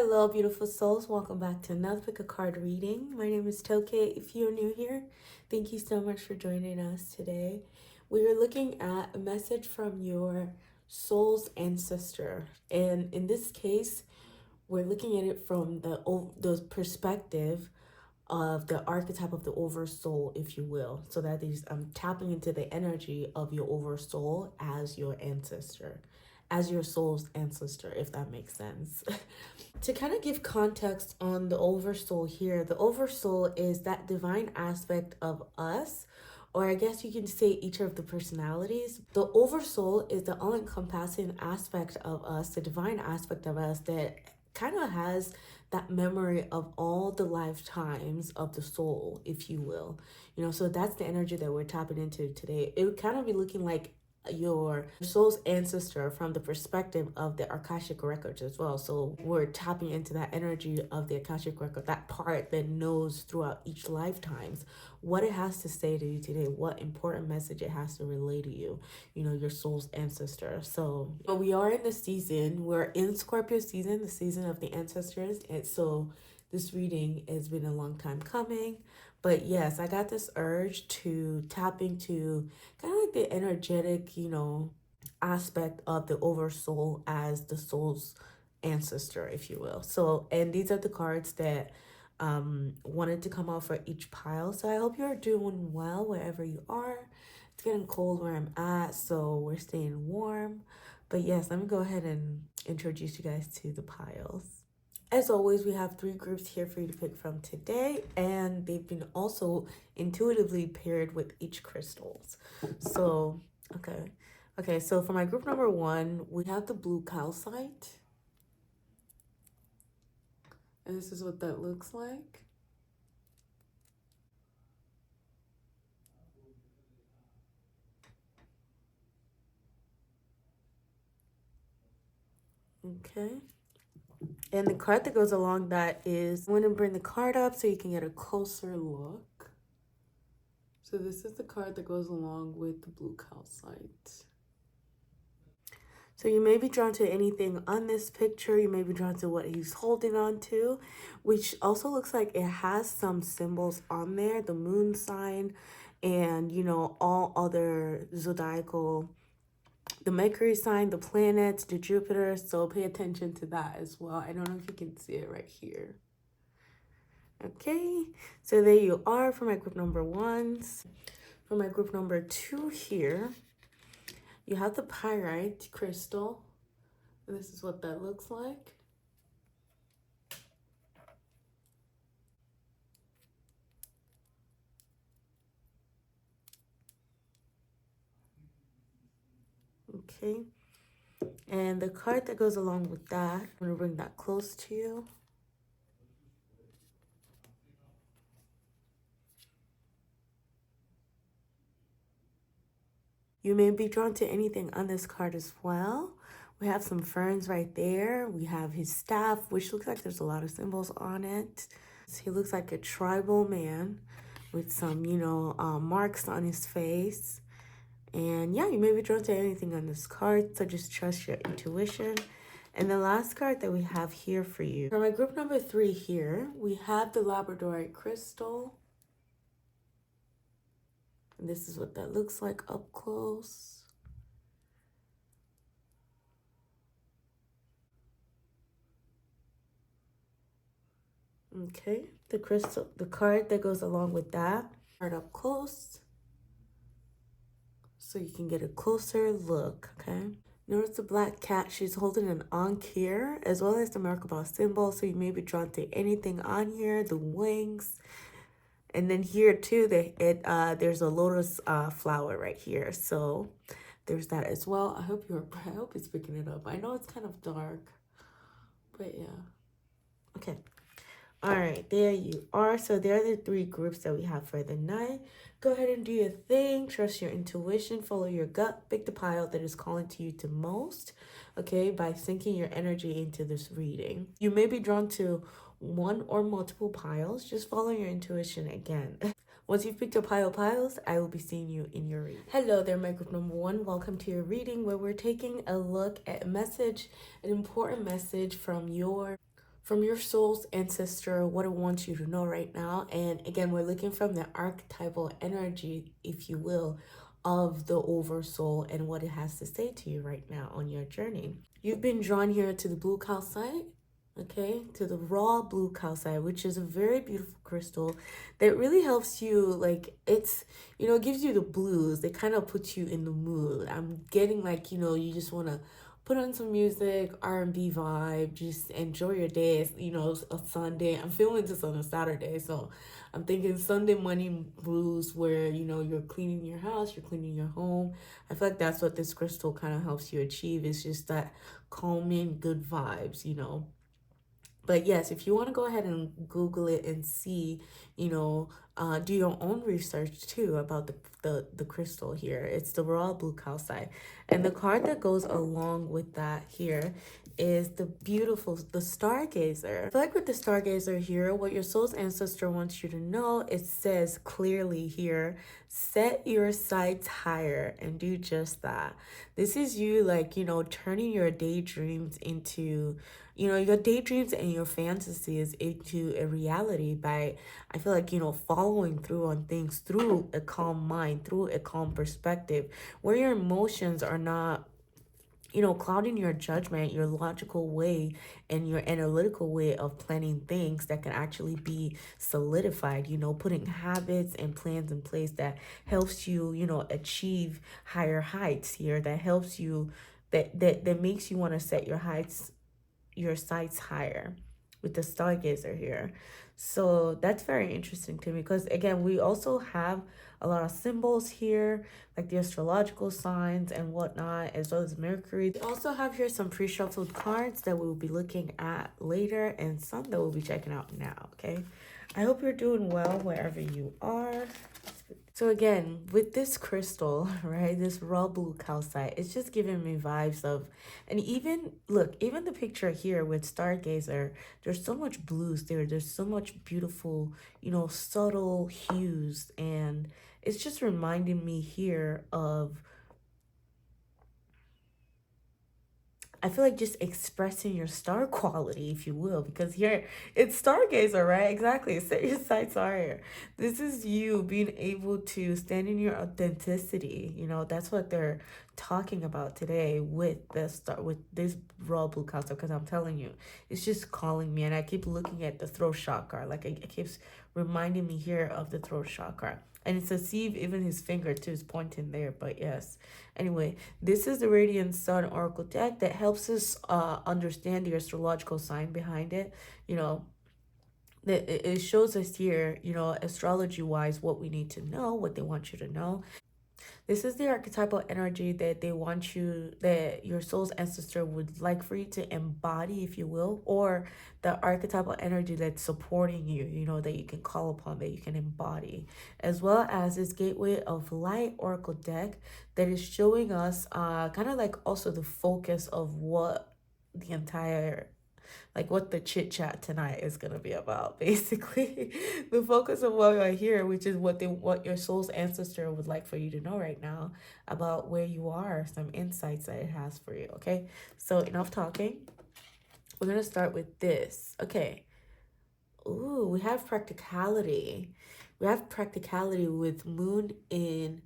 Hello, beautiful souls. Welcome back to another pick a card reading. My name is Toké. If you're new here, thank you so much for joining us today. We are looking at a message from your soul's ancestor, and in this case, we're looking at it from the perspective of the archetype of the oversoul, if you will. So that is tapping into the energy of your oversoul as your ancestor, as your soul's ancestor, if that makes sense. To kind of give context on the oversoul here, the oversoul is that divine aspect of us, or I guess you can say each of the personalities. The oversoul is the all-encompassing aspect of us, the divine aspect of us that kind of has that memory of all the lifetimes of the soul, if you will. So that's the energy that we're tapping into today. It would kind of be looking like your soul's ancestor from the perspective of the Akashic records as well. So we're tapping into that energy of the Akashic record, that part that knows throughout each lifetimes what it has to say to you today, what important message it has to relay to you, your soul's ancestor. So we are in the season, we're in Scorpio season, the season of the ancestors. And so this reading has been a long time coming. But yes, I got this urge to tap into kind of like the energetic, aspect of the oversoul as the soul's ancestor, if you will. So, and these are the cards that wanted to come out for each pile. So I hope you're doing well wherever you are. It's getting cold where I'm at, so we're staying warm. But yes, let me go ahead and introduce you guys to the piles. As always, we have 3 groups here for you to pick from today, and they've been also intuitively paired with each crystals. So, okay, so for my group number 1, we have the blue calcite. And this is what that looks like. Okay. And the card that goes along that is, I'm going to bring the card up so you can get a closer look. So this is the card that goes along with the blue calcite. So you may be drawn to anything on this picture. You may be drawn to what he's holding on to, which also looks like it has some symbols on there, the moon sign and, all other zodiacal, the Mercury sign, the planets, the Jupiter. So pay attention to that as well. I don't know if you can see it right here. Okay, so there you are for my group number 1s. For my group number 2 here, you have the pyrite crystal. And this is what that looks like. Okay. And the card that goes along with that, I'm going to bring that close to you. You may be drawn to anything on this card as well. We have some ferns right there. We have his staff, which looks like there's a lot of symbols on it. He looks like a tribal man with some, marks on his face. And yeah, you may be drawn to anything on this card, so just trust your intuition. And the last card that we have here for you, for my group number 3 here, we have the labradorite crystal. And this is what that looks like up close. Okay, the card that goes along with that, card up close, so you can get a closer look, okay? Notice the black cat, she's holding an ankh here, as well as the Merkaba symbol, so you may be drawn to anything on here, the wings. And then here too, there's a lotus flower right here, so there's that as well. I hope it's picking it up. I know it's kind of dark, but yeah. Okay. All right, there you are. So there are the 3 groups that we have for the night. Go ahead and do your thing. Trust your intuition. Follow your gut. Pick the pile that is calling to you the most, okay, by sinking your energy into this reading. You may be drawn to one or multiple piles. Just follow your intuition again. Once you've picked your piles, I will be seeing you in your reading. Hello there, my group number 1. Welcome to your reading where we're taking a look at a message, an important message from your from your soul's ancestor what it wants you to know right now. And again, we're looking from the archetypal energy, if you will, of the oversoul and what it has to say to you right now on your journey. You've been drawn here to the blue calcite, okay, to the raw blue calcite, which is a very beautiful crystal that really helps you. Like, it's, it gives you the blues. It kind of puts you in the mood. I'm getting like, you just want to put on some music, R&B vibe, just enjoy your day. It's, a Sunday. I'm feeling this on a Saturday, so I'm thinking Sunday morning blues where, you're cleaning your house, you're cleaning your home. I feel like that's what this crystal kind of helps you achieve. It's just that calming, good vibes. But yes, if you want to go ahead and Google it and see, do your own research too about the crystal here. It's the raw blue calcite. And the card that goes along with that here is the stargazer. I feel like with the stargazer here, what your soul's ancestor wants you to know, it says clearly here, set your sights higher and do just that. This is you, like, turning your daydreams into, your daydreams and your fantasies into a reality by, I feel like, following through on things through a calm mind, through a calm perspective, where your emotions are not, clouding your judgment, your logical way and your analytical way of planning things that can actually be solidified, putting habits and plans in place that helps you, achieve higher heights here, that helps you, that makes you want to set your sights higher with the stargazer here. So that's very interesting to me because, again, we also have a lot of symbols here, like the astrological signs and whatnot, as well as Mercury. We also have here some pre-shuffled cards that we will be looking at later and some that we'll be checking out now, okay? I hope you're doing well wherever you are. So again, with this crystal, right, this raw blue calcite, it's just giving me vibes of, and even, look, even the picture here with Stargazer, there's so much blues there. There's so much beautiful, subtle hues. And it's just reminding me here of, I feel like just expressing your star quality, if you will, because here it's stargazer, right? Exactly. Set your sights higher. This is you being able to stand in your authenticity. That's what they're talking about today with with this raw blue concept. Because I'm telling you, it's just calling me, and I keep looking at the throat chakra. Like it keeps reminding me here of the throat chakra. And it's a see even his finger too is pointing there. But yes. Anyway, this is the Radiant Sun Oracle deck that helps us understand the astrological sign behind it. That it shows us here, astrology wise, what we need to know, what they want you to know. This is the archetypal energy that they want you, that your soul's ancestor would like for you to embody, if you will, or the archetypal energy that's supporting you, that you can call upon, that you can embody, as well as this Gateway of Light Oracle deck that is showing us kind of like also the focus of what the entire, like what the chit chat tonight is gonna be about, basically. The focus of what I hear, which is what your soul's ancestor would like for you to know right now about where you are, some insights that it has for you. Okay, so enough talking. We're gonna start with this. Okay. Ooh, we have practicality. We have practicality with Moon in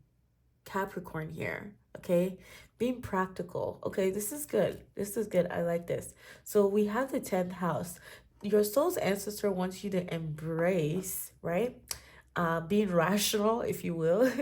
Capricorn here, okay? Being practical. Okay, this is good. This is good. I like this. So we have the 10th house. Your soul's ancestor wants you to embrace, right? Being rational, if you will.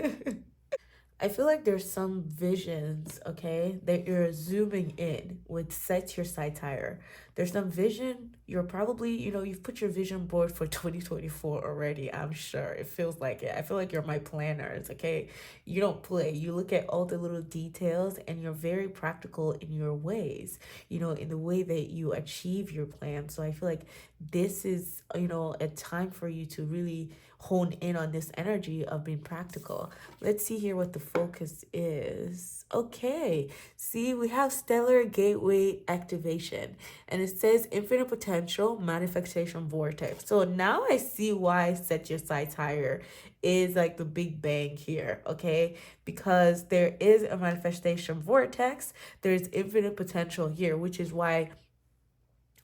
I feel like there's some visions, okay, that you're zooming in with set your sights higher. There's some vision, you're probably, you've put your vision board for 2024 already, I'm sure. It feels like it. I feel like you're my planners, okay? You don't play. You look at all the little details and you're very practical in your ways, in the way that you achieve your plan. So I feel like this is, a time for you to really hone in on this energy of being practical. Let's see here what the focus is. Okay, see, we have stellar gateway activation, and it says infinite potential manifestation vortex. So now I see why set your sights higher is like the big bang here, okay? Because there is a manifestation vortex, there's infinite potential here, which is why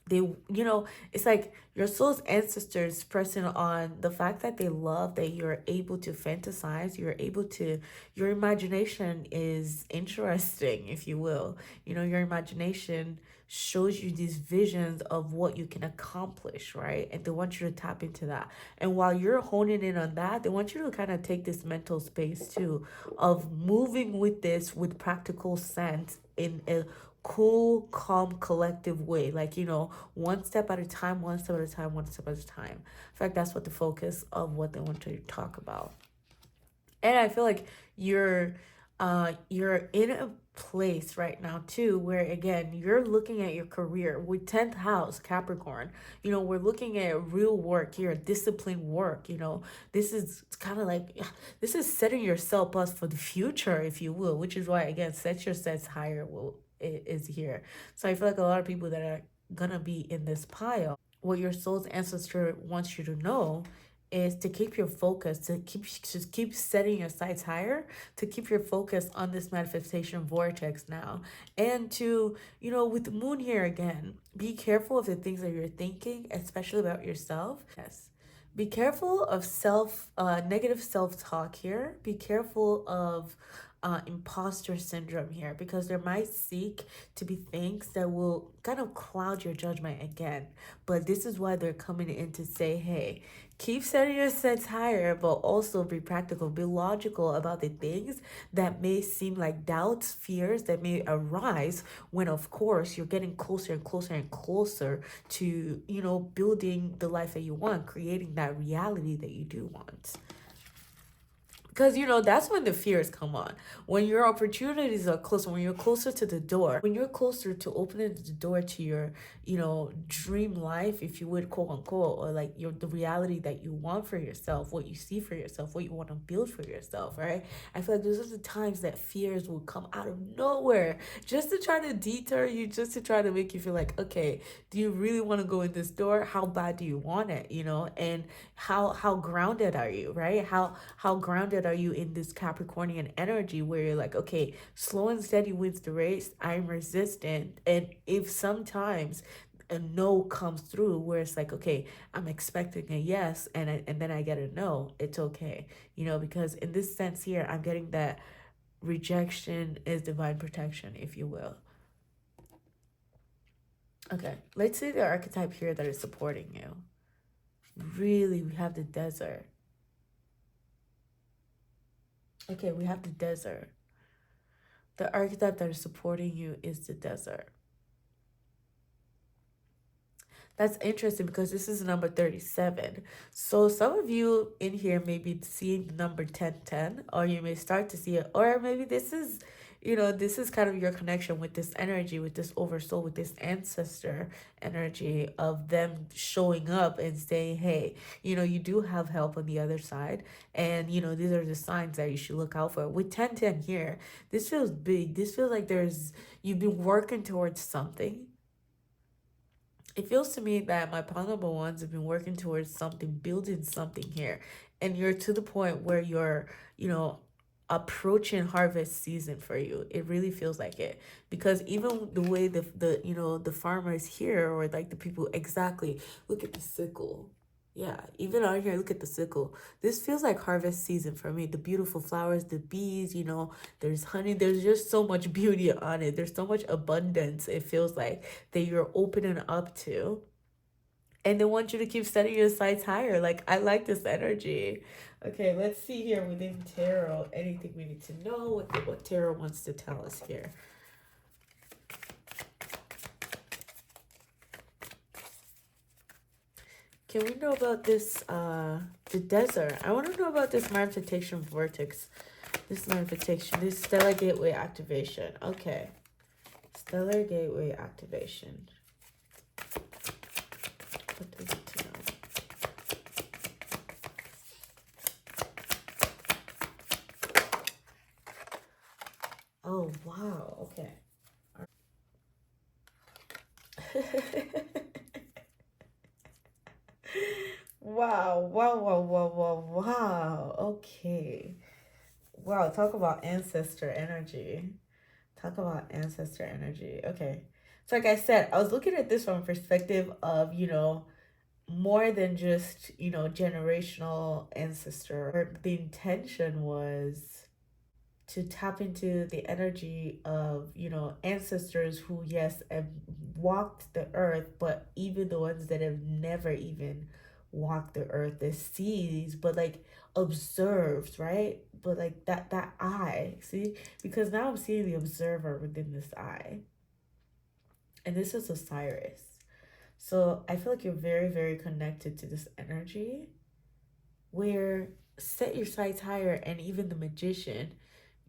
They, you know, it's like your soul's ancestors pressing on the fact that they love that you're able to fantasize, you're able to, your imagination is interesting, if you will. You know, your imagination shows you these visions of what you can accomplish, right? And they want you to tap into that. And while you're honing in on that, they want you to kind of take this mental space too of moving with this with practical sense in a cool, calm, collective way. Like, you know, one step at a time, one step at a time, one step at a time. In fact, that's what the focus of what they want to talk about. And I feel like you're in a place right now too where again you're looking at your career with 10th house Capricorn. You know, we're looking at real work here, disciplined work. You know, this is kind of like this is setting yourself up for the future, if you will, which is why again set your sets higher will is here. So I feel like a lot of people that are gonna be in this pile, what your soul's ancestor wants you to know is to keep your focus, to keep setting your sights higher, to keep your focus on this manifestation vortex now. And to, you know, with the moon here again, be careful of the things that you're thinking, especially about yourself. Yes. Be careful of negative self-talk here. Be careful of imposter syndrome here, because there might seek to be things that will kind of cloud your judgment again. But this is why they're coming in to say, hey, keep setting your sets higher, but also be practical, be logical about the things that may seem like doubts, fears that may arise when, of course, you're getting closer and closer and closer to, you know, building the life that you want, creating that reality that you do want. Because, you know, that's when the fears come on. When your opportunities are closer, when you're closer to the door, when you're closer to opening the door to your, you know, dream life, if you would, quote unquote, or like the reality that you want for yourself, what you see for yourself, what you want to build for yourself, right? I feel like those are the times that fears will come out of nowhere just to try to deter you, just to try to make you feel like, okay, do you really want to go in this door? How bad do you want it, you know? And how grounded are you, right? How grounded are you in this Capricornian energy where you're like, okay, slow and steady wins the race. I'm resistant. And if sometimes a no comes through where it's like, okay, I'm expecting a yes and then I get a no, it's okay. You know, because in this sense here, I'm getting that rejection is divine protection, if you will. Okay, let's see the archetype here that is supporting you. Really, we have the desert. Okay, we have the desert. The archetype that is supporting you is the desert. That's interesting because this is number 37. So some of you in here may be seeing the number 1010, or you may start to see it, or maybe this is, you know, this is kind of your connection with this energy, with this oversoul, with this ancestor energy of them showing up and saying, hey, you know, you do have help on the other side. And, you know, these are the signs that you should look out for. With 1010 here, this feels big. This feels like you've been working towards something. It feels to me that my vulnerable ones have been working towards something, building something here. And you're to the point where you're, you know, approaching harvest season for you. It really feels like it. Because even the way the you know, the farmers here, or like the people, exactly, look at the sickle. Yeah, even out here, look at the sickle. This feels like harvest season for me. The beautiful flowers, the bees, you know, there's honey, there's just so much beauty on it. There's so much abundance, it feels like, that you're opening up to. And they want you to keep setting your sights higher. Like, I like this energy. Okay, let's see here within tarot. Anything we need to know, what tarot wants to tell us here. Can we know about this, the desert? I want to know about this manifestation vortex. This manifestation, this stellar gateway activation. Okay. Stellar gateway activation. What do we need to know? Oh, wow. Okay. Wow, wow, wow, wow, wow, wow. Okay. Wow, talk about ancestor energy. Talk about ancestor energy. Okay. So like I said, I was looking at this from a perspective of, more than just, generational ancestor. The intention was to tap into the energy of, ancestors who, yes, have walked the earth, but even the ones that have never even walked the earth, the seas, but like observed, right? But like that eye, see? Because now I'm seeing the observer within this eye. And this is Osiris. So I feel like you're very, very connected to this energy where set your sights higher, and even the magician,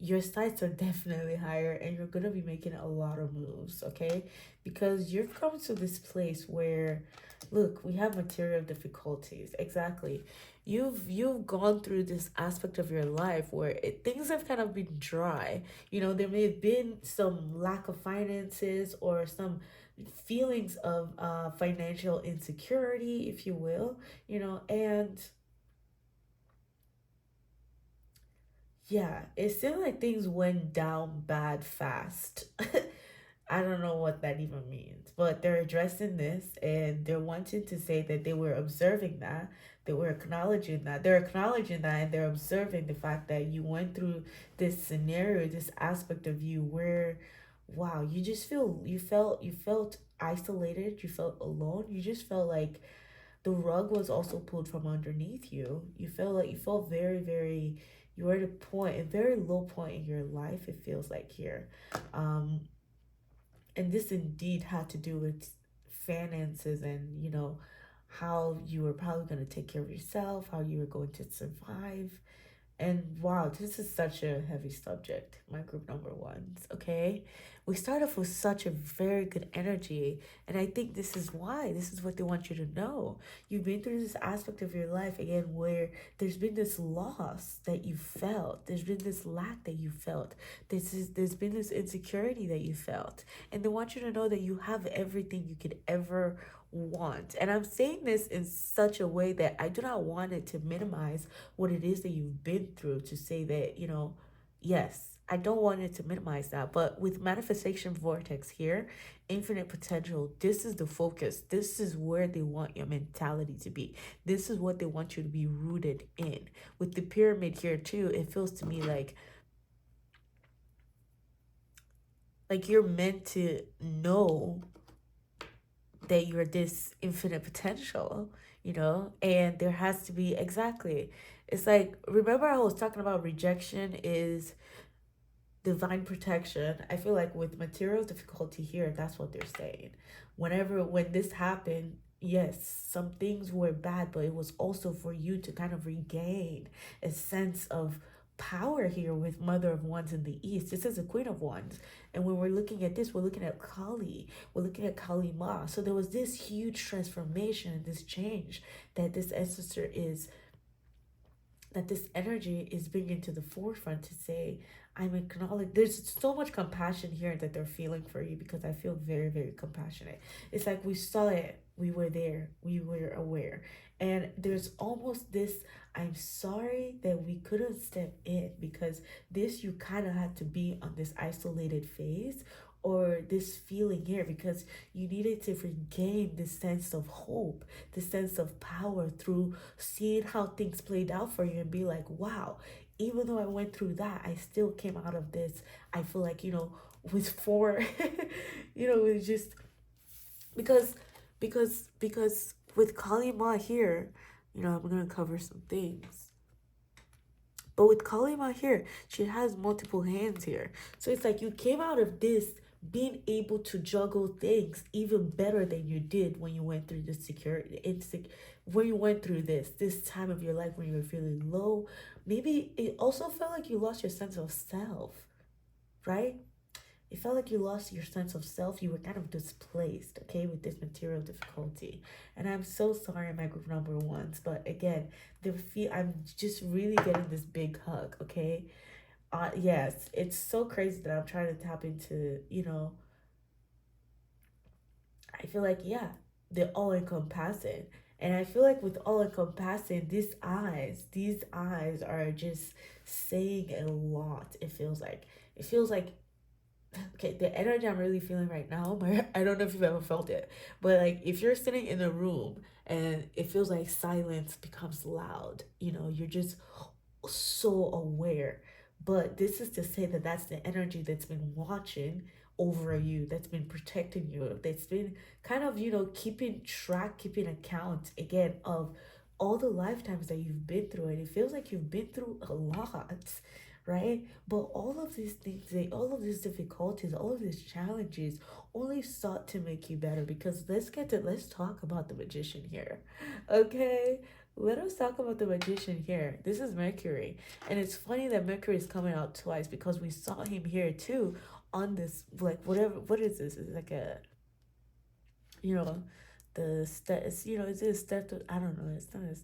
your sights are definitely higher, and you're gonna be making a lot of moves, okay? Because you've come to this place where, look, we have material difficulties. Exactly. You've gone through this aspect of your life where things have kind of been dry. There may have been some lack of finances or some feelings of financial insecurity, if you will, and yeah, it seemed like things went down bad fast. I don't know what that even means, but they're addressing this and they're wanting to say that they were observing that, they were acknowledging that, they're acknowledging that, and they're observing the fact that you went through this scenario, this aspect of you where, wow, you felt isolated, you felt alone, you just felt like the rug was also pulled from underneath you. You felt very, very, you were at a very low point in your life, it feels like here. Um, and this indeed had to do with finances and, how you were probably going to take care of yourself, how you were going to survive. And wow, this is such a heavy subject, my group number ones, okay? We start off with such a very good energy, and I think this is what they want you to know. You've been through this aspect of your life, again, where there's been this loss that you felt, there's been this lack that you felt, there's been this insecurity that you felt, and they want you to know that you have everything you could ever want. And I'm saying this in such a way that I do not want it to minimize what it is that you've been through, to say that, yes, I don't want it to minimize that. But with manifestation vortex here, infinite potential, this is the focus. This is where they want your mentality to be. This is what they want you to be rooted in. With the pyramid here too, it feels to me like you're meant to know that you're this infinite potential, and there has to be, exactly. It's like, remember I was talking about rejection is divine protection. I feel like with material difficulty here, that's what they're saying. When this happened, yes, some things were bad, but it was also for you to kind of regain a sense of power here with Mother of Wands in the East. This is a Queen of Wands. And when we're looking at this, we're looking at Kali. We're looking at Kali Ma. So there was this huge transformation, this change that this ancestor is, that this energy is bringing to the forefront to say, I'm acknowledging. There's so much compassion here that they're feeling for you, because I feel very, very compassionate. It's like we saw it, we were there, we were aware. And there's almost this, I'm sorry that we couldn't step in, because this, you kind of had to be on this isolated phase, or this feeling here, because you needed to regain this sense of hope, this sense of power through seeing how things played out for you, and be like, wow, even though I went through that, I still came out of this. I feel like, with four, it's just because, because with Kali Ma here, I'm gonna cover some things. But with Kali Ma here, she has multiple hands here. So it's like you came out of this being able to juggle things even better than you did when you went through this when you went through this time of your life when you were feeling low. Maybe it also felt like you lost your sense of self, right? It felt like you lost your sense of self. You were kind of displaced, okay, with this material difficulty. And I'm so sorry, my group number ones. But again, I'm just really getting this big hug, okay? Yes, it's so crazy that I'm trying to tap into, I feel like, yeah, they're all encompassing. And I feel like with all encompassing, these eyes are just saying a lot. It feels like okay, the energy I'm really feeling right now, I don't know if you've ever felt it, but like if you're sitting in a room and it feels like silence becomes loud, you know, you're just so aware. But this is to say that that's the energy that's been watching over you, that's been protecting you, that's been kind of, you know, keeping track, keeping account again of all the lifetimes that you've been through. And it feels like you've been through a lot, right? But all of these things, all of these difficulties, all of these challenges only sought to make you better. Because let's talk about the magician here, okay? Let us talk about the magician here. This is Mercury. And it's funny that Mercury is coming out twice because we saw him here too on this, like, whatever. What is this? It's like a, you know, the step, you know, is it a step? I don't know. It's not a,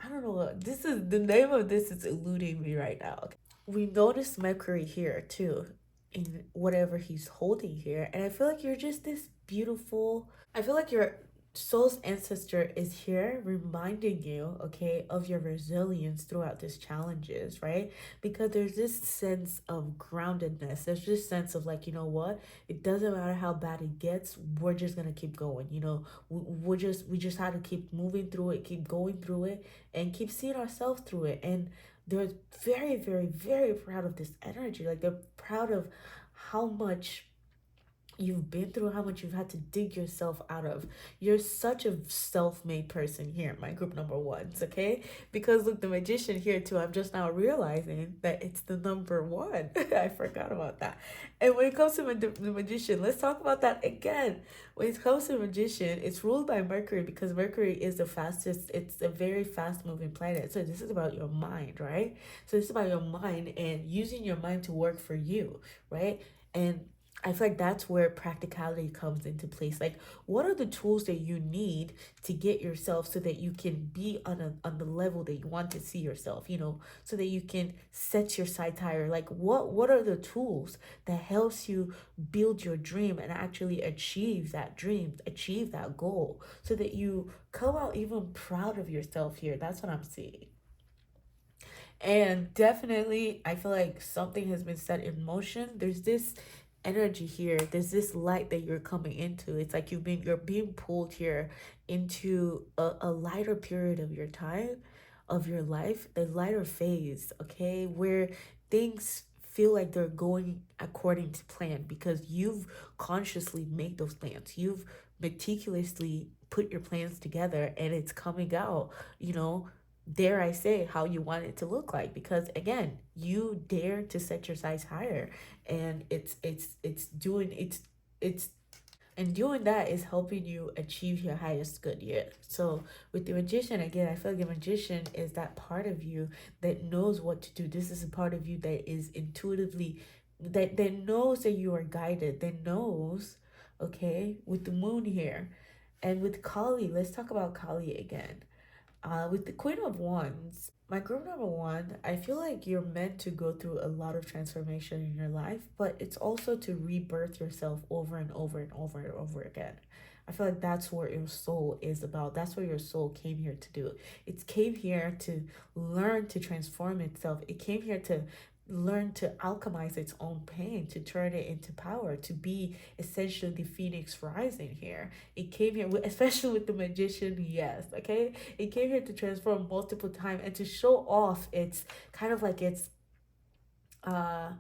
I don't know what this is. The name of this is eluding me right now. Okay. We notice Mercury here too in whatever he's holding here. And I feel like you're just this beautiful, I feel like your soul's ancestor is here reminding you, okay, of your resilience throughout these challenges, right? Because there's this sense of groundedness. There's this sense of like, you know what? It doesn't matter how bad it gets. We're just gonna keep going. You know, we just have to keep moving through it, keep going through it, and keep seeing ourselves through it. And they're very, very, very proud of this energy. Like they're proud of how much you've been through, how much you've had to dig yourself out of. You're such a self-made person here, my group number ones, okay? Because look, the magician here too, I'm just now realizing that it's the number one. I forgot about that. And when it comes to the magician, let's talk about that again. When it comes to the magician, it's ruled by Mercury because Mercury is the fastest, it's a very fast moving planet. So this is about your mind, right? So this is about your mind and using your mind to work for you, right? And I feel like that's where practicality comes into place. Like, what are the tools that you need to get yourself so that you can be on the level that you want to see yourself, you know, so that you can set your sights higher. Like, what are the tools that helps you build your dream and actually achieve that dream, achieve that goal, so that you come out even proud of yourself here. That's what I'm seeing. And definitely, I feel like something has been set in motion. There's this energy here. There's this light that you're coming into. It's like you're being pulled here into a lighter period of your time, of your life, the lighter phase, okay, where things feel like they're going according to plan because you've consciously made those plans. You've meticulously put your plans together and it's coming out, you know, dare I say, how you want it to look like. Because again, you dare to set your sights higher, and it's doing it's and doing that is helping you achieve your highest good yet. So with the magician, again, I feel like the magician is that part of you that knows what to do. This is a part of you that is intuitively, that knows that you are guided, that knows, okay, with the moon here. And with Kali, let's talk about Kali again. With the Queen of Wands, my group number one, I feel like you're meant to go through a lot of transformation in your life, but it's also to rebirth yourself over and over and over and over again. I feel like that's what your soul is about. That's what your soul came here to do. It came here to learn to transform itself. It came here to learn to alchemize its own pain, to turn it into power, to be essentially the phoenix rising here. It came here, especially with the magician, yes, okay? It came here to transform multiple times and to show off its kind of like uh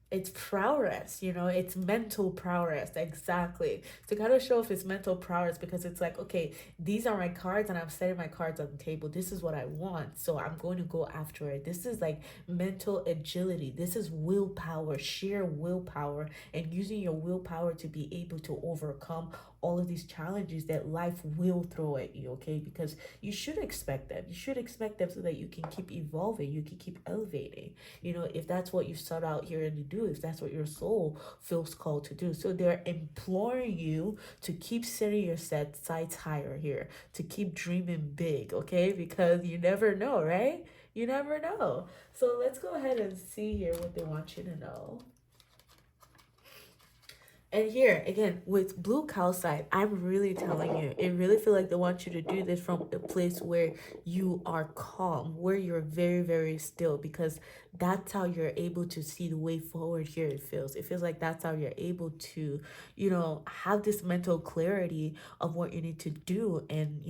it's prowess, you know, it's mental prowess, exactly, to kind of show off its mental prowess, because it's like, okay, these are my cards and I'm setting my cards on the table. This is what I want, so I'm going to go after it. This is like mental agility. This is willpower, sheer willpower, and using your willpower to be able to overcome all of these challenges that life will throw at you, okay? Because you should expect them. You should expect them so that you can keep evolving, you can keep elevating, you know, if that's what you set out here to do, if that's what your soul feels called to do. So they're imploring you to keep setting your sights higher here, to keep dreaming big, okay? Because you never know, right? You never know. So let's go ahead and see here what they want you to know. And here again with blue calcite, I'm really telling you, it really feel like they want you to do this from a place where you are calm, where you're very, very still, because that's how you're able to see the way forward here. It feels like that's how you're able to, have this mental clarity of what you need to do, and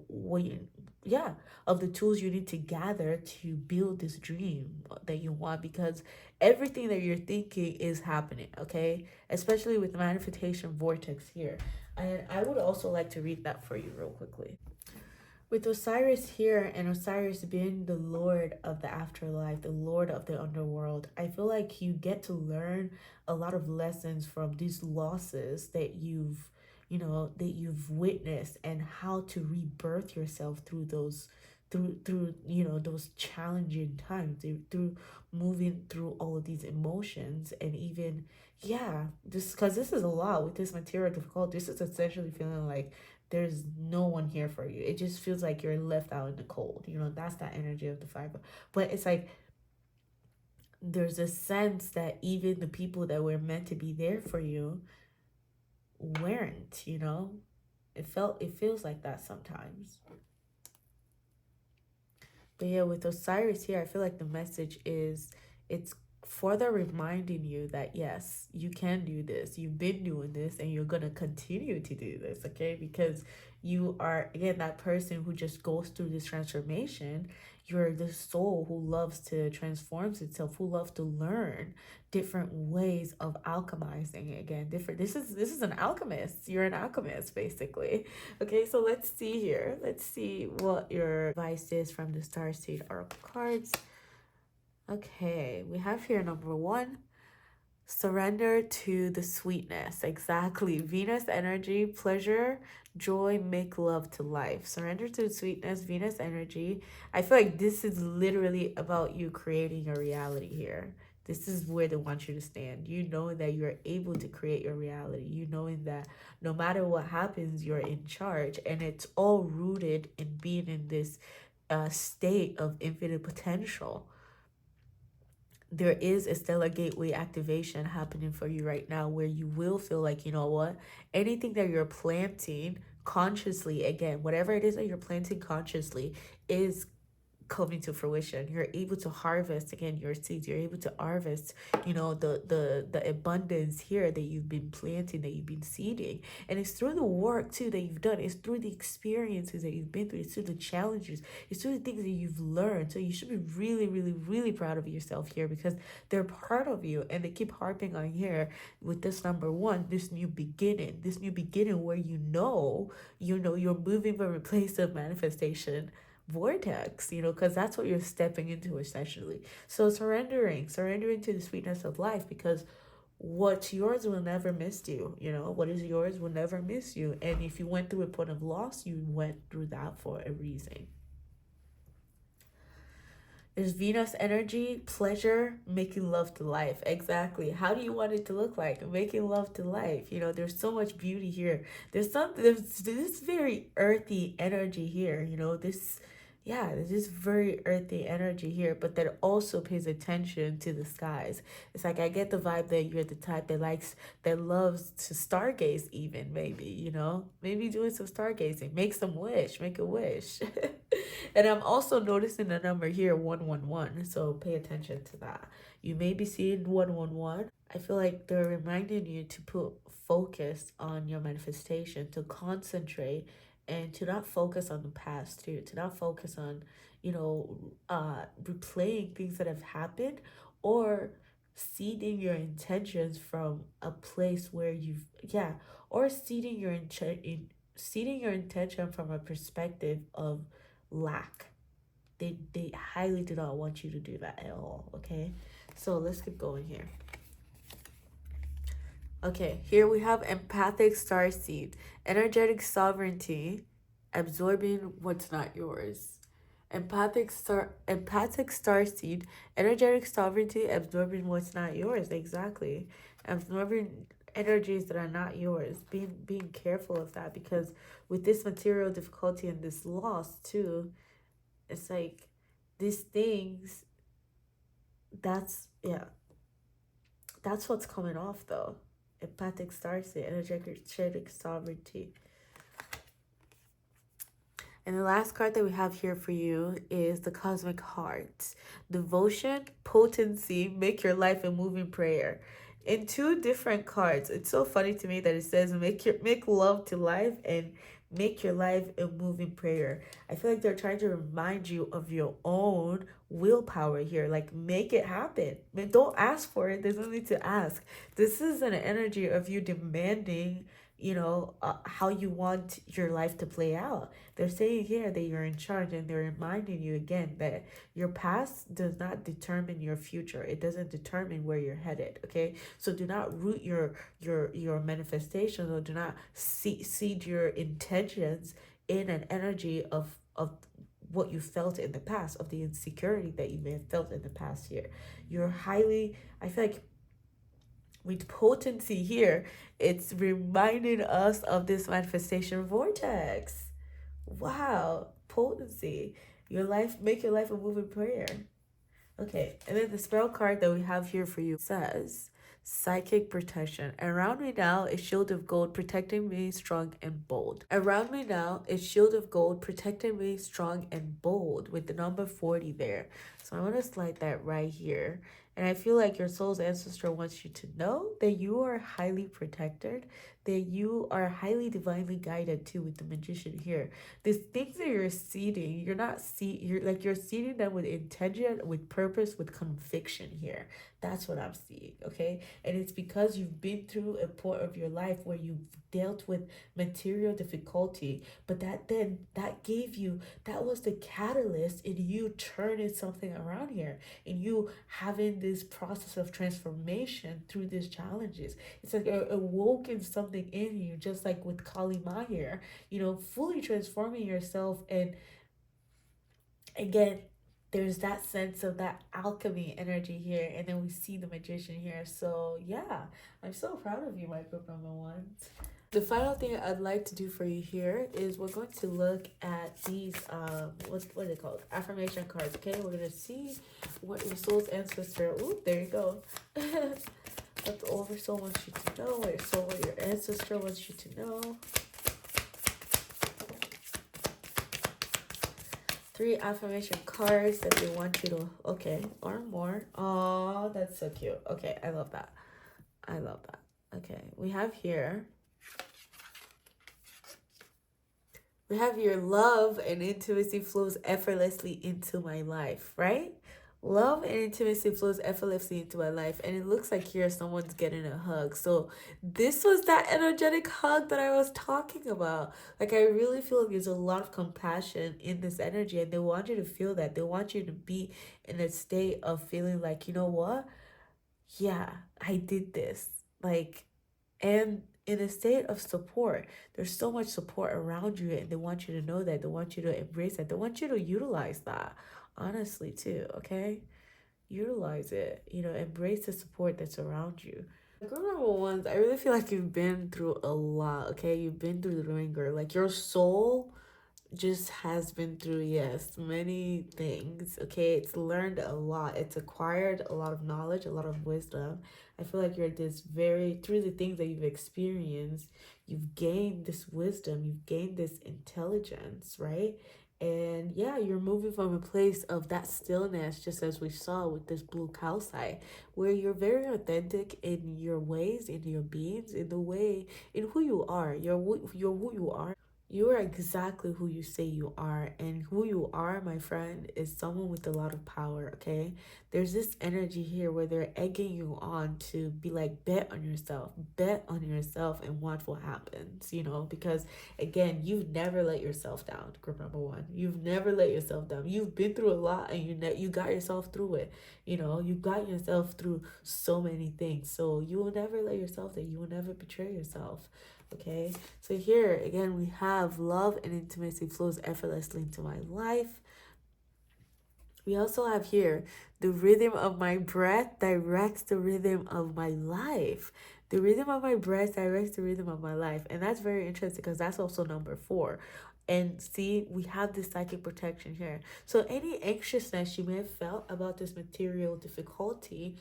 what you, yeah, of the tools you need to gather to build this dream that you want, because everything that you're thinking is happening, okay? Especially with the manifestation vortex here. And I would also like to read that for you real quickly. With Osiris here, and Osiris being the lord of the afterlife, the lord of the underworld, I feel like you get to learn a lot of lessons from these losses that you've witnessed, and how to rebirth yourself through those, through those challenging times, through moving through all of these emotions. And even, yeah, just because this is a lot with this material difficult, this is essentially feeling like there's no one here for you. It just feels like you're left out in the cold. That's that energy of the fiber. But it's like there's a sense that even the people that were meant to be there for you weren't. It feels like that sometimes. But yeah, with Osiris here, I feel like the message is, it's further reminding you that yes, you can do this. You've been doing this, and you're going to continue to do this, okay? Because you are, again, that person who just goes through this transformation. You're the soul who loves to transform itself, who loves to learn different ways of alchemizing. Again, different, this is an alchemist. You're an alchemist, basically. Okay, so let's see here. Let's see what your advice is from the Starseed Oracle cards. Okay, we have here number 1, surrender to the sweetness. Exactly. Venus energy, pleasure, joy, make love to life. Surrender to the sweetness, Venus energy. I feel like this is literally about you creating a reality here. This is where they want you to stand. You know that you're able to create your reality. You knowing that no matter what happens, you're in charge. And it's all rooted in being in this state of infinite potential. There is a stellar gateway activation happening for you right now, where you will feel like, you know what, anything that you're planting consciously, again, whatever it is that you're planting consciously, is coming to fruition. You're able to harvest again your seeds. You're able to harvest, the abundance here that you've been planting, that you've been seeding. And it's through the work too that you've done. It's through the experiences that you've been through. It's through the challenges. It's through the things that you've learned. So you should be really, really, really proud of yourself here, because they're part of you, and they keep harping on here with this number 1, this new beginning, where you're moving from a place of manifestation vortex, because that's what you're stepping into essentially. So surrendering to the sweetness of life, because what's yours will never miss you. What is yours will never miss you. And if you went through a point of loss, you went through that for a reason. There's Venus energy, pleasure, making love to life. Exactly. How do you want it to look like? Making love to life. There's so much beauty here. There's this very earthy energy here. There's this very earthy energy here, but that also pays attention to the skies. It's like I get the vibe that you're the type that loves to stargaze, even maybe doing some stargazing, make a wish. And I'm also noticing the number here, 111. So pay attention to that. You may be seeing 111. I feel like they're reminding you to put focus on your manifestation, to concentrate, and to not focus on the past too, to not focus on, replaying things that have happened, or seeding your intentions from a place where or seeding your intention from a perspective of lack. They highly do not want you to do that at all, okay? So let's keep going here. Okay, here we have empathic starseed, energetic sovereignty, absorbing what's not yours. Empathic starseed, energetic sovereignty, absorbing what's not yours. Exactly. Absorbing energies that are not yours. Being careful of that, because with this material difficulty and this loss too, it's like these things, that's what's coming off though. empathic star seed, energetic sovereignty. And the last card that we have here for you is the Cosmic Heart. Devotion, potency, make your life a moving prayer. In two different cards. It's so funny to me that it says make love to life and make your life a moving prayer. I feel like they're trying to remind you of your own willpower here. Like, make it happen. Don't ask for it. There's no need to ask. This is an energy of you demanding, how you want your life to play out. They're saying here that you're in charge, and they're reminding you again that your past does not determine your future. It doesn't determine where you're headed. Okay, so do not root your manifestations, or do not seed your intentions in an energy of what you felt in the past, of the insecurity that you may have felt in the past year. You're highly, I feel like, with potency here, it's reminding us of this manifestation vortex. Wow, potency. Make your life a moving prayer. Okay, and then the spell card that we have here for you says psychic protection. Around me now is shield of gold protecting me strong and bold. Around me now is shield of gold protecting me strong and bold, with the number 40 there. So I want to slide that right here. And I feel like your soul's ancestor wants you to know that you are highly protected, that you are highly divinely guided too, with the magician here. These things that you're seeding, you're seeding them with intention, with purpose, with conviction here. That's what I'm seeing, okay? And it's because you've been through a point of your life where you've dealt with material difficulty, but that was the catalyst in you turning something around here, in you having this process of transformation through these challenges. It's like awoken something in you, just like with Kali Ma here, fully transforming yourself. And again, there's that sense of that alchemy energy here, and then we see the magician here. So yeah, I'm so proud of you, my group number ones. The final thing I'd like to do for you here is we're going to look at these what are they called, affirmation cards. Okay, we're gonna see what your soul's ancestor, there you go, what the oversoul wants you to know, what your ancestor wants you to know. 3 affirmation cards that they want you to, okay, or more. Oh, that's so cute. Okay, I love that. Okay, we have here, your love and intimacy flows effortlessly into my life, right? Love and intimacy flows effortlessly into my life. And it looks like here someone's getting a hug. So this was that energetic hug that I was talking about. Like, I really feel like there's a lot of compassion in this energy. And they want you to feel that. They want you to be in a state of feeling like, you know what? Yeah, I did this. Like, and in a state of support. There's so much support around you, and they want you to know that. They want you to embrace that. They want you to utilize that, honestly, too, okay? Utilize it. Embrace the support that's around you. Girl number ones, I really feel like you've been through a lot, okay? You've been through the ringer. Like, your soul just has been through, yes, many things, okay? It's learned a lot. It's acquired a lot of knowledge, a lot of wisdom. I feel like you're through the things that you've experienced, you've gained this wisdom, you've gained this intelligence, right? And yeah, you're moving from a place of that stillness, just as we saw with this blue calcite, where you're very authentic in your ways, in your beings, in who you are. You're who you are. You are exactly who you say you are. And who you are, my friend, is someone with a lot of power, okay? There's this energy here where they're egging you on to be like, bet on yourself and watch what happens, because again, you've never let yourself down, group number one. You've never let yourself down. You've been through a lot, and you got yourself through it. You got yourself through so many things. So you will never let yourself down. You will never betray yourself. Okay, so here again we have love and intimacy flows effortlessly into my life. We also have here the rhythm of my breath directs the rhythm of my life. The rhythm of my breath directs the rhythm of my life. And that's very interesting because that's also number 4. And see, we have this psychic protection here. So any anxiousness you may have felt about this material difficulty,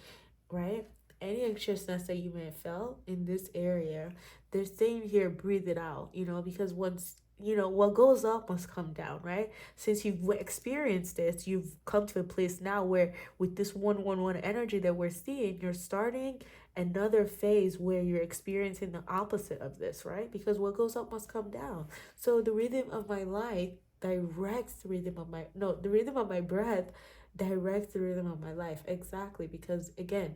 right? any anxiousness that you may have felt in this area, they're saying here, breathe it out, because once, what goes up must come down, right? Since you've experienced this, you've come to a place now where with this 111 energy that we're seeing, you're starting another phase where you're experiencing the opposite of this, right? Because what goes up must come down. So the rhythm of my life directs the rhythm of my, no, the rhythm of my breath directs the rhythm of my life. Exactly. Because again,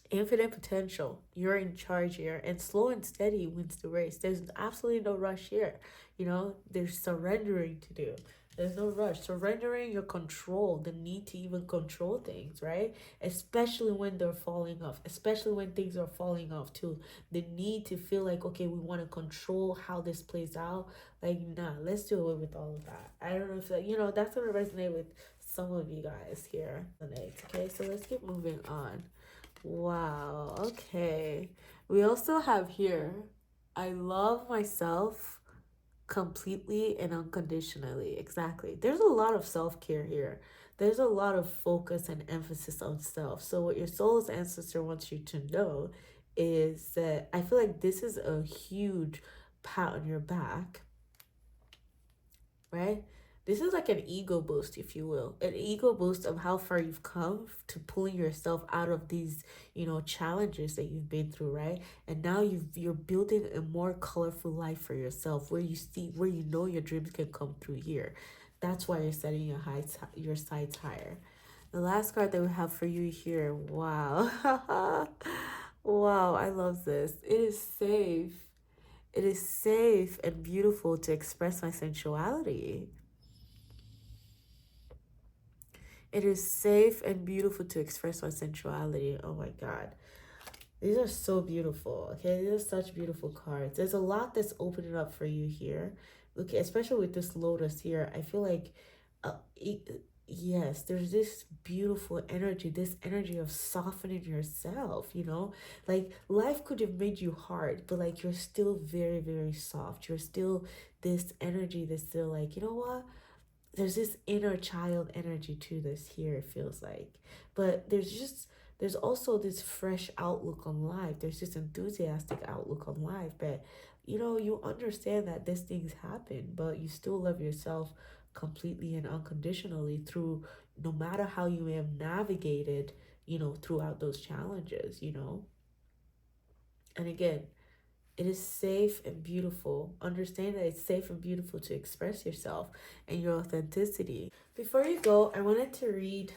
infinite potential. You're in charge here, and slow and steady wins the race. There's absolutely no rush here. There's surrendering to do. There's no rush. Surrendering your control, the need to even control things, right? Especially when they're falling off, especially when things are falling off too. The need to feel like, okay, we want to control how this plays out. Like, nah, let's do away with all of that. I don't know if that, that's going to resonate with some of you guys here. Okay, so let's keep moving on. Wow, okay. We also have here, I love myself completely and unconditionally. Exactly. There's a lot of self-care here. There's a lot of focus and emphasis on self. So what your soul's ancestor wants you to know is that I feel like this is a huge pat on your back, right? This is like an ego boost, if you will, an ego boost of how far you've come to pulling yourself out of these, challenges that you've been through, right? And now you're building a more colorful life for yourself, where you know your dreams can come through here. That's why you're setting your sights higher. The last card that we have for you here, wow, wow, I love this. It is safe. It is safe and beautiful to express my sensuality. It is safe and beautiful to express my sensuality. Oh my God. These are so beautiful. Okay, these are such beautiful cards. There's a lot that's opening up for you here. Look, especially with this lotus here, I feel like, yes, there's this beautiful energy, this energy of softening yourself, Like life could have made you hard, but like you're still very, very soft. You're still this energy that's still like, you know what? There's this inner child energy to this here, it feels like. But there's also this fresh outlook on life. There's this enthusiastic outlook on life. But you understand that these things happen, but you still love yourself completely and unconditionally through, no matter how you may have navigated, throughout those challenges. And again, it is safe and beautiful. Understand that it's safe and beautiful to express yourself and your authenticity. Before you go, I wanted to read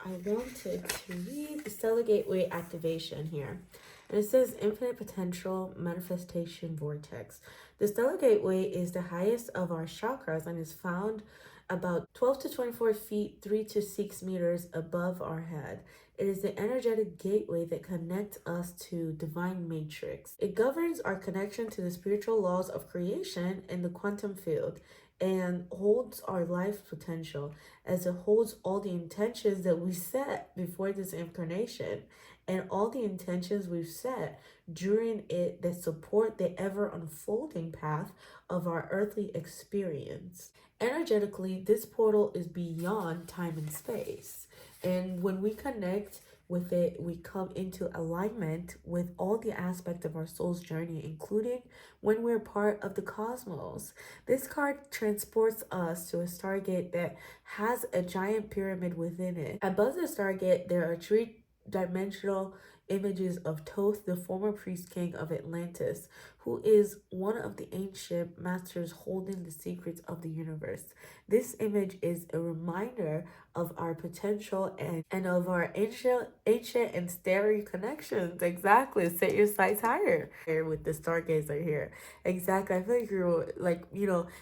the Stellar Gateway activation here. And it says infinite potential manifestation vortex. The Stellar Gateway is the highest of our chakras and is found about 12 to 24 feet, 3 to 6 meters above our head. It is the energetic gateway that connects us to divine matrix. It governs our connection to the spiritual laws of creation in the quantum field and holds our life potential, as it holds all the intentions that we set before this incarnation and all the intentions we've set during it that support the ever unfolding path of our earthly experience. Energetically, this portal is beyond time and space. And when we connect with it, we come into alignment with all the aspects of our soul's journey, including when we're part of the cosmos. This card transports us to a stargate that has a giant pyramid within it. Above the stargate, there are three-dimensional images of Thoth, the former priest king of Atlantis, who is one of the ancient masters holding the secrets of the universe. This image is a reminder of our potential and of our ancient and starry connections. Exactly. Set your sights higher here with the stargazer here. Exactly. I feel like you're like,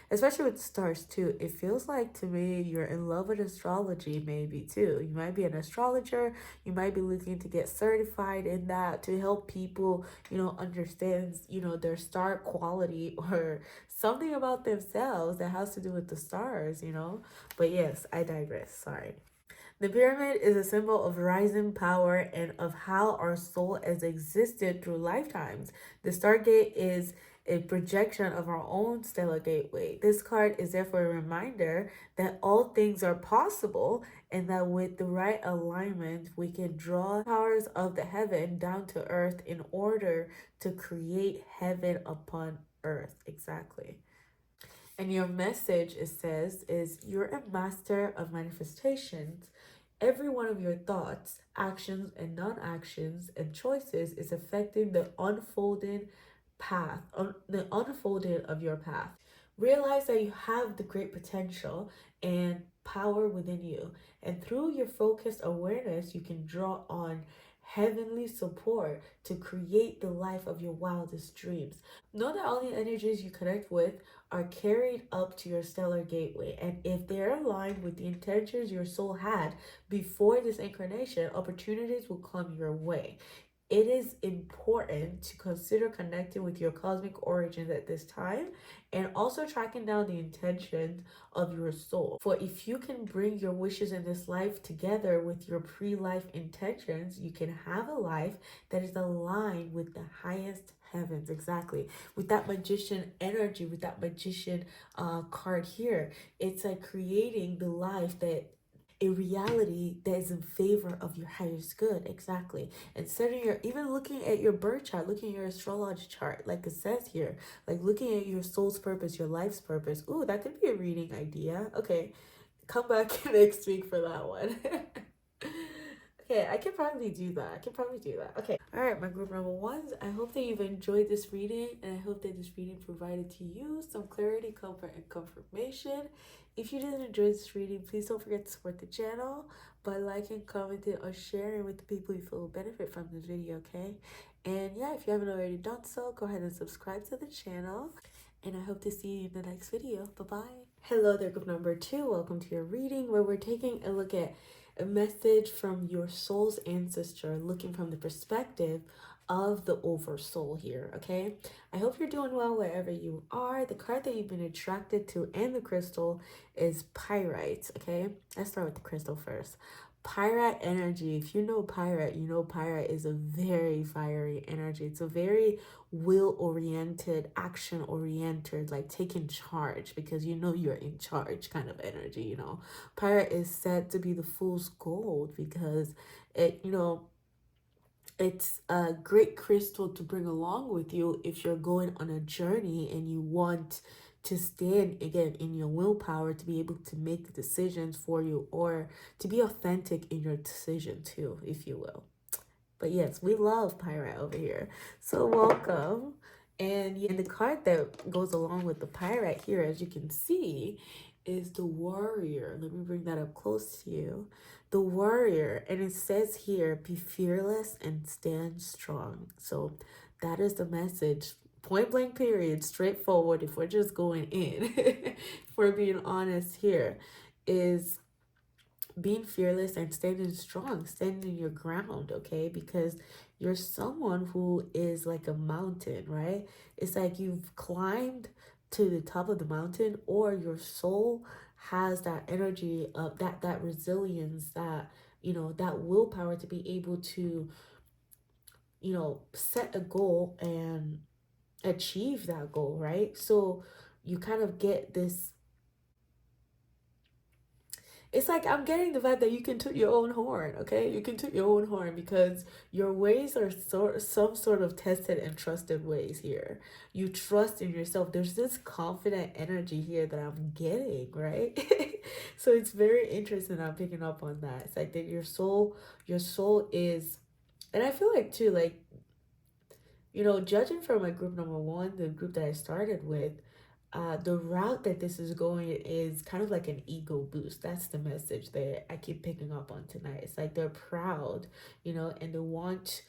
especially with stars too, it feels like to me you're in love with astrology maybe too. You might be an astrologer, you might be looking to get certified in that to help people, understand, their star quality or something about themselves that has to do with the stars. But yes, I digress. Sorry. The pyramid is a symbol of rising power and of how our soul has existed through lifetimes. The Stargate is a projection of our own stellar gateway. This card is therefore a reminder that all things are possible and that with the right alignment, we can draw powers of the heaven down to earth in order to create heaven upon earth. Exactly. And your message, it says, is you're a master of manifestations. Every one of your thoughts, actions, and non actions and choices is affecting the unfolding path, the unfolding of your path. Realize that you have the great potential and power within you. And through your focused awareness, you can draw on heavenly support to create the life of your wildest dreams. Know that all the energies you connect with are carried up to your stellar gateway. And if they're aligned with the intentions your soul had before this incarnation, opportunities will come your way. It is important to consider connecting with your cosmic origins at this time and also tracking down the intentions of your soul. For if you can bring your wishes in this life together with your pre-life intentions, you can have a life that is aligned with the highest heavens. Exactly. With that magician energy, with that magician card here, it's like creating the life that a reality that is in favor of your highest good. Exactly. And setting your, even looking at your birth chart, looking at your astrology chart, like it says here, like looking at your soul's purpose, your life's purpose. Ooh, that could be a reading idea. Okay, come back next week for that one. Okay, I can probably do that. Okay. All right, my group number ones. I hope that you've enjoyed this reading, and I hope that this reading provided to you some clarity, comfort, and confirmation. If you did enjoy this reading, please don't forget to support the channel by liking, commenting, or sharing with the people you feel will benefit from this video, okay? And yeah, if you haven't already done so, go ahead and subscribe to the channel. And I hope to see you in the next video. Bye-bye. Hello there, group number two. Welcome to your reading where we're taking a look at a message from your soul's ancestor, looking from the perspective of the oversoul here, okay? I hope you're doing well wherever you are. The card that you've been attracted to and the crystal is pyrite, okay? Let's start with the crystal first. Pyrite energy, if you know pyrite, you know pyrite is a very fiery energy. It's a very will-oriented, action-oriented, like taking charge because you know you're in charge kind of energy, you know. Pyrite is said to be the fool's gold because it, you know, it's a great crystal to bring along with you if you're going on a journey and you want to stand again in your willpower to be able to make the decisions for you or to be authentic in your decision too, if you will. But yes, we love pyrite over here. So welcome. And yeah, the card that goes along with the pyrite here, as you can see, is the warrior. Let me bring that up close to you. The warrior. And it says here, be fearless and stand strong. So that is the message. Point blank period, straightforward. If we're just going in, if we're being honest here, is being fearless and standing strong, standing your ground, okay? Because you're someone who is like a mountain, right? It's like you've climbed to the top of the mountain, or your soul has that energy of that resilience, that, you know, that willpower to be able to, you know, set a goal and achieve that goal, right? So you kind of get this, it's like I'm getting the vibe that you can toot your own horn, okay? You can toot your own horn because your ways are some sort of tested and trusted ways here. You trust in yourself. There's this confident energy here that I'm getting, right? So it's very interesting. I'm picking up on that. It's like that your soul is, and I feel like too, like, you know, judging from my group number one, the group that I started with, the route that this is going is kind of like an ego boost. That's the message that I keep picking up on tonight. It's like they're proud, you know, and they want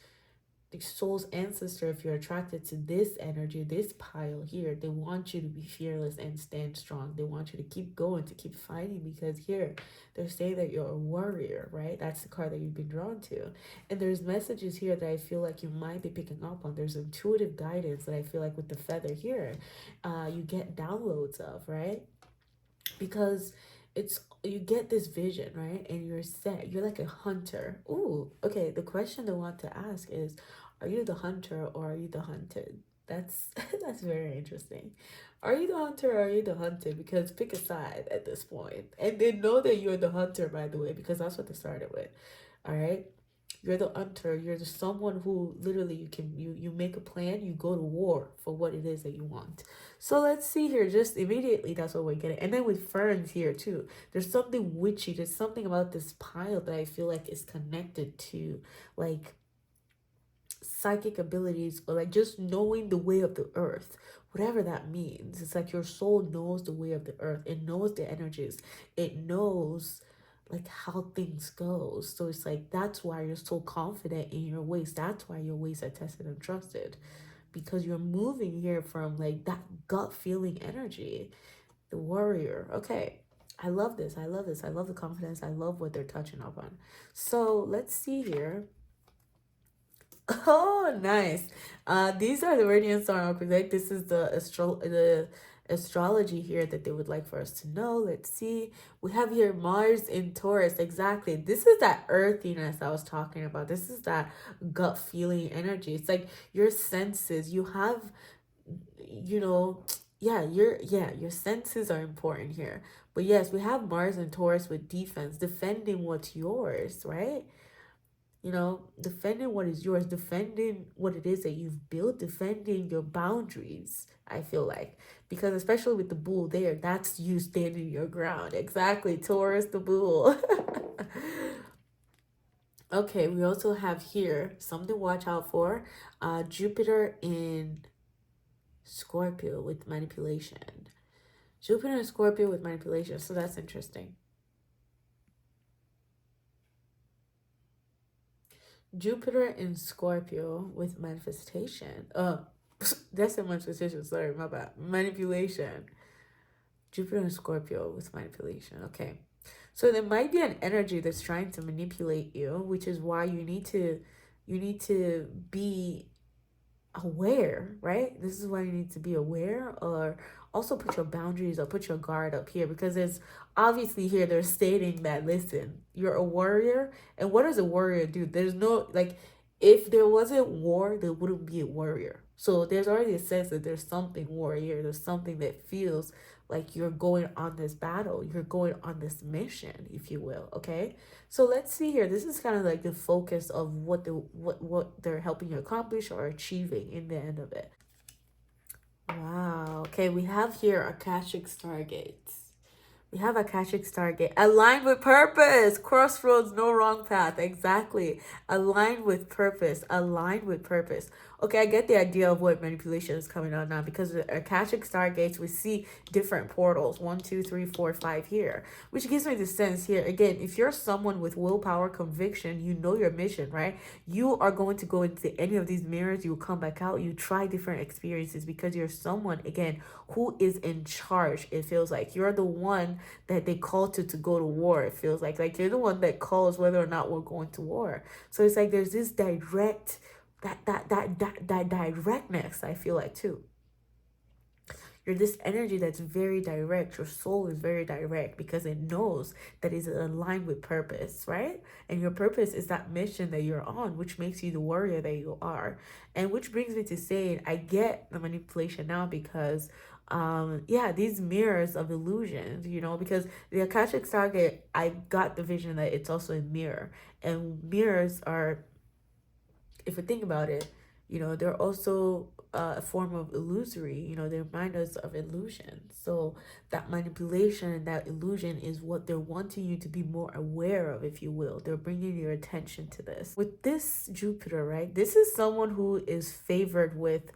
the soul's ancestor. If you're attracted to this energy, this pile here, they want you to be fearless and stand strong. They want you to keep going, to keep fighting, because here they're saying that you're a warrior, right? That's the card that you've been drawn to. And there's messages here that I feel like you might be picking up on. There's intuitive guidance that I feel like with the feather here, you get downloads of, right? Because it's, you get this vision, right? And you're set, you're like a hunter. Ooh, okay, the question they want to ask is, are you the hunter or are you the hunted? That's that's very interesting. Are you the hunter or are you the hunted? Because pick a side at this point. And they know that you're the hunter, by the way, because that's what they started with. All right? You're the hunter. You're the someone who literally you make a plan, you go to war for what it is that you want. So let's see here. Just immediately that's what we're getting. And then with ferns here too. There's something witchy. There's something about this pile that I feel like is connected to like psychic abilities or like just knowing the way of the earth, whatever that means. It's like your soul knows the way of the earth, it knows the energies, it knows like how things go. So it's like that's why you're so confident in your ways, that's why your ways are tested and trusted, because you're moving here from like that gut feeling energy. The warrior. Okay, I love this, I love this, I love the confidence, I love what they're touching up on. So let's see here. Oh, nice. These are the radiant star architect. This is the astrology here that they would like for us to know. Let's see. We have here Mars in Taurus. Exactly. This is that earthiness I was talking about. This is that gut feeling energy. It's like your senses. You have, you know, your senses are important here. But yes, we have Mars and Taurus with defense, defending what's yours, right? You know, defending what is yours, defending what it is that you've built, defending your boundaries, I feel like. Because especially with the bull there, that's you standing your ground. Exactly. Taurus the bull. Okay, we also have here something to watch out for. Jupiter in Scorpio with manipulation. Jupiter in Scorpio with manipulation. So that's interesting. Jupiter in Scorpio with manifestation. That's a manifestation. Sorry, my bad. Manipulation. Jupiter in Scorpio with manipulation. Okay. So there might be an energy that's trying to manipulate you, which is why you need to be aware, right? This is why you need to be aware, or also put your boundaries or put your guard up here, because there's obviously here they're stating that listen, you're a warrior, and what does a warrior do? There's no like, if there wasn't war, there wouldn't be a warrior. So there's already a sense that there's something warrior, there's something that feels like you're going on this battle, you're going on this mission, if you will. Okay, so let's see here. This is kind of like the focus of what they're helping you accomplish or achieving in the end of it. Wow. Okay, we have here Akashic Stargates. We have Akashic Stargate. Aligned with purpose. Crossroads, no wrong path. Exactly. Aligned with purpose. Aligned with purpose. Okay, I get the idea of what manipulation is coming out now, because the Akashic Stargates, we see different portals. 1, 2, 3, 4, 5 here. Which gives me the sense here. Again, if you're someone with willpower, conviction, you know your mission, right? You are going to go into any of these mirrors. You will come back out. You try different experiences because you're someone, again, who is in charge. It feels like you're the one that they call to go to war. It feels like you're the one that calls whether or not we're going to war. So it's like there's this direct that directness, I feel like, too. You're this energy that's very direct. Your soul is very direct because it knows that it's aligned with purpose, right? And your purpose is that mission that you're on, which makes you the warrior that you are. And which brings me to saying, I get the manipulation now because yeah, these mirrors of illusions, you know, because the Akashic Saga, I got the vision that it's also a mirror, and mirrors are, if we think about it, you know, they're also a form of illusory, you know, they remind us of illusion. So that manipulation and that illusion is what they're wanting you to be more aware of, if you will. They're bringing your attention to this. With this Jupiter, right, this is someone who is favored with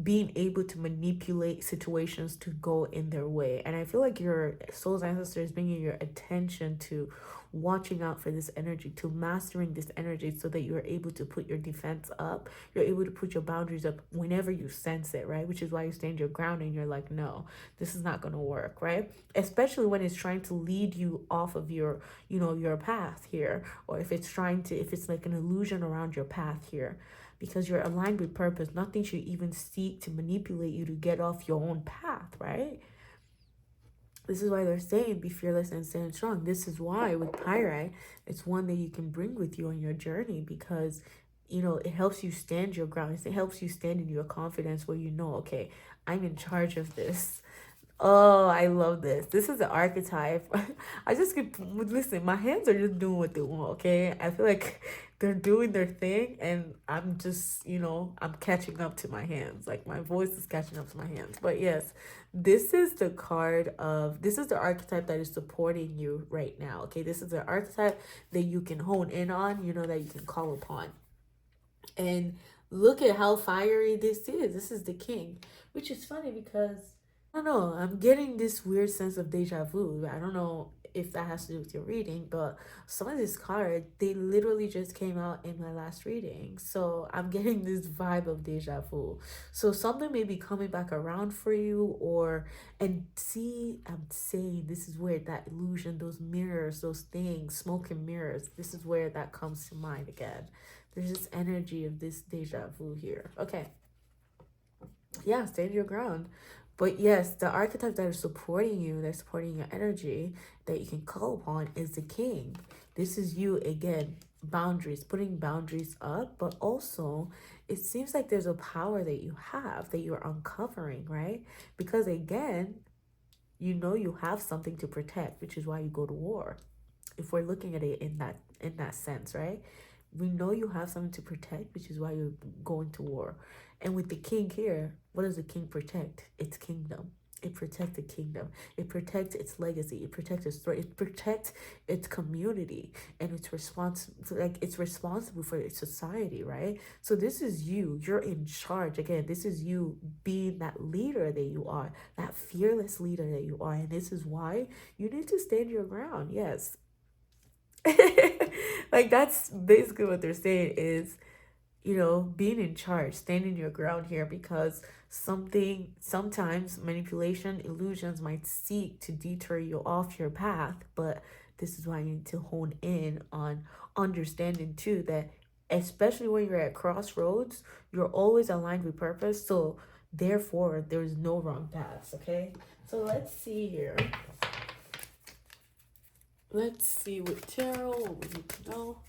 being able to manipulate situations to go in their way. And I feel like your soul's ancestor is bringing your attention to watching out for this energy, to mastering this energy, so that you're able to put your defense up. You're able to put your boundaries up whenever you sense it, right? Which is why you stand your ground and you're like, no, this is not going to work, right? Especially when it's trying to lead you off of your, you know, your path here, or if it's like an illusion around your path here, because you're aligned with purpose. Nothing should even seek to manipulate you to get off your own path, right? This is why they're saying be fearless and stand strong. This is why with pyrite, it's one that you can bring with you on your journey, because you know, it helps you stand your ground. It helps you stand in your confidence where you know, okay, I'm in charge of this. Oh, I love this. This is the archetype. I just keep listen. My hands are just doing what they want. Okay, I feel like they're doing their thing, and I'm just, you know, I'm catching up to my hands. Like my voice is catching up to my hands. But yes, this is the card of this is the archetype that is supporting you right now. Okay, this is the archetype that you can hone in on. You know, that you can call upon. And look at how fiery this is. This is the king, which is funny because I don't know, I'm getting this weird sense of deja vu. I don't know if that has to do with your reading, but some of these cards, they literally just came out in my last reading. So I'm getting this vibe of deja vu. So something may be coming back around for you, or, and see, I'm saying this is where that illusion, those mirrors, those things, smoke and mirrors, this is where that comes to mind again. There's this energy of this deja vu here. Okay. Yeah, stand your ground. But yes, the archetype that is supporting you, that's supporting your energy, that you can call upon is the king. This is you again, boundaries, putting boundaries up, but also it seems like there's a power that you have that you're uncovering, right? Because again, you know you have something to protect, which is why you go to war. If we're looking at it in that sense, right? We know you have something to protect, which is why you're going to war. And with the king here, what does the king protect? Its kingdom. It protects the kingdom. It protects its legacy. It protects its story. It protects its community, and it's responsible for its society, right? So this is you. You're in charge. Again, this is you being that leader that you are, that fearless leader that you are, and this is why you need to stand your ground. Yes. Like that's basically what they're saying is, you know, being in charge, standing your ground here, because sometimes manipulation, illusions might seek to deter you off your path, but this is why you need to hone in on understanding too that especially when you're at crossroads, you're always aligned with purpose. So therefore there's no wrong paths, okay? So let's see here. Let's see with tarot what we need to know.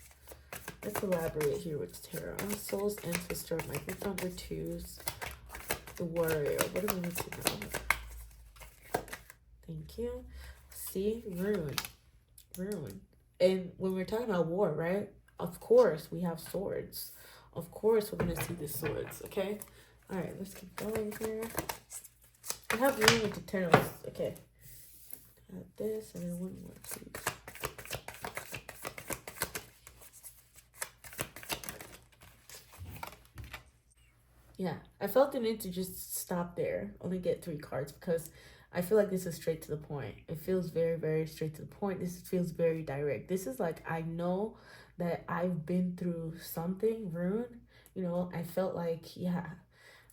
Let's elaborate here with tarot. Soul's ancestor, my number twos, the warrior. What do we need to know? Thank you. See, rune. And when we're talking about war, right? Of course, we have swords. Of course, we're gonna see the swords. Okay. All right. Let's keep going here. I have rune with the ten of. Okay. Got this, and then one more, please. Yeah, I felt the need to just stop there, only get 3 cards, because I feel like this is straight to the point. It feels very, very straight to the point. This feels very direct. This is like, I know that I've been through something, Rune. You know, I felt like, yeah,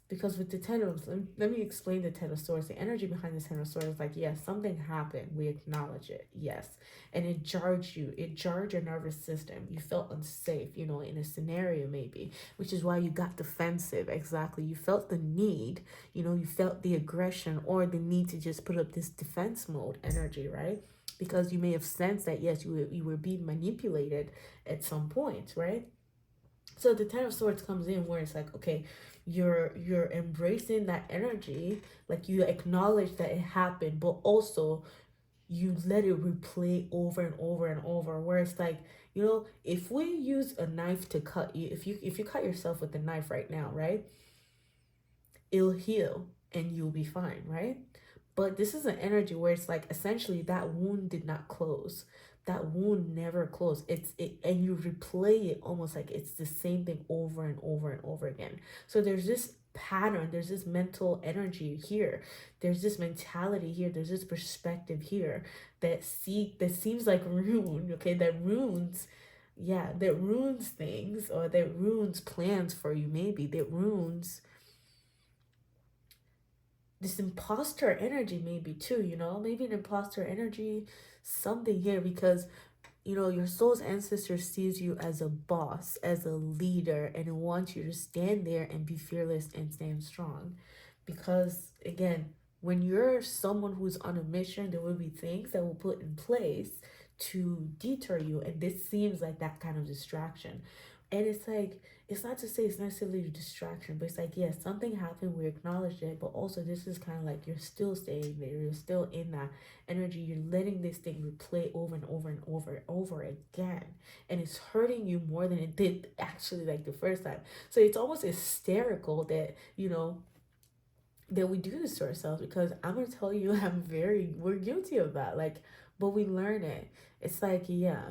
because with the Ten of, let me explain the Ten of Swords. The energy behind the Ten of Swords is like, yes, something happened. We acknowledge it. Yes. And it jarred you. It jarred your nervous system. You felt unsafe, you know, in a scenario maybe, which is why you got defensive. Exactly. You felt the need, you know, you felt the aggression or the need to just put up this defense mode energy, right? Because you may have sensed that, yes, you were being manipulated at some point, right? So the Ten of Swords comes in where it's like, okay, you're embracing that energy, like you acknowledge that it happened, but also you let it replay over and over and over. Where it's like, you know, if we use a knife to cut you, if you cut yourself with a knife right now, right, it'll heal and you'll be fine, right? But this is an energy where it's like essentially that wound did not close. That wound never closed. And you replay it almost like it's the same thing over and over and over again. So there's this pattern, there's this mental energy here, there's this mentality here, there's this perspective here that seems like rune, okay, that runes, yeah, that runes things, or that runes plans for you, maybe that runes this imposter energy, maybe too, you know, maybe an imposter energy, something here, because you know your soul's ancestor sees you as a boss, as a leader, and it wants you to stand there and be fearless and stand strong. Because again, when you're someone who's on a mission, there will be things that will put in place to deter you, and this seems like that kind of distraction. And it's like it's not to say it's necessarily a distraction, but it's like, yes, something happened, we acknowledged it, but also this is kind of like you're still staying there, you're still in that energy, you're letting this thing replay over and over and over and over again, and it's hurting you more than it did actually like the first time. So it's almost hysterical that, you know, that we do this to ourselves, because I'm gonna tell you, we're guilty of that, like, but we learn it. It's like, yeah,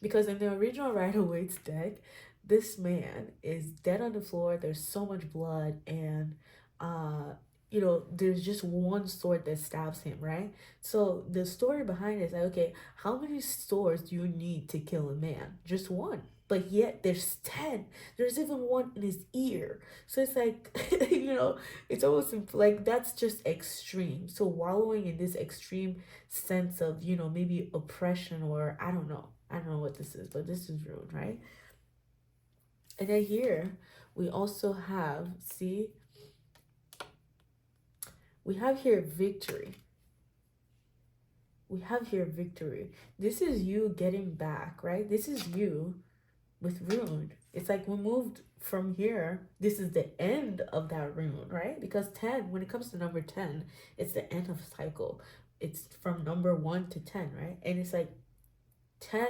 because in the original Rider-Waite's deck, this man is dead on the floor. There's so much blood, and uh, you know, there's just one sword that stabs him, right? So the story behind it is like, okay, how many swords do you need to kill a man? Just one. But yet there's 10. There's even one in his ear. So it's like, you know, it's almost like that's just extreme. So wallowing in this extreme sense of, you know, maybe oppression, or I don't know what this is, but this is rude, right? And then here we also have, see, we have here victory. We have here victory. This is you getting back, right? This is you with rune. It's like we moved from here. This is the end of that rune, right? Because 10, when it comes to number 10, it's the end of a cycle. It's from number 1 to 10, right? And it's like 10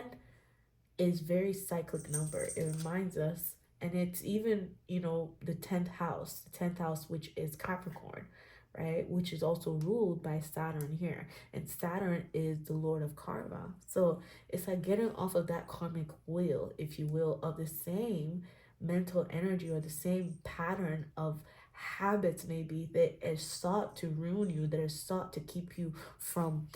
is very cyclic number. It reminds us, and it's even, you know, the 10th house, which is Capricorn, right? Which is also ruled by Saturn here. And Saturn is the Lord of Karma. So it's like getting off of that karmic wheel, if you will, of the same mental energy or the same pattern of habits maybe that is sought to ruin you, that is sought to keep you from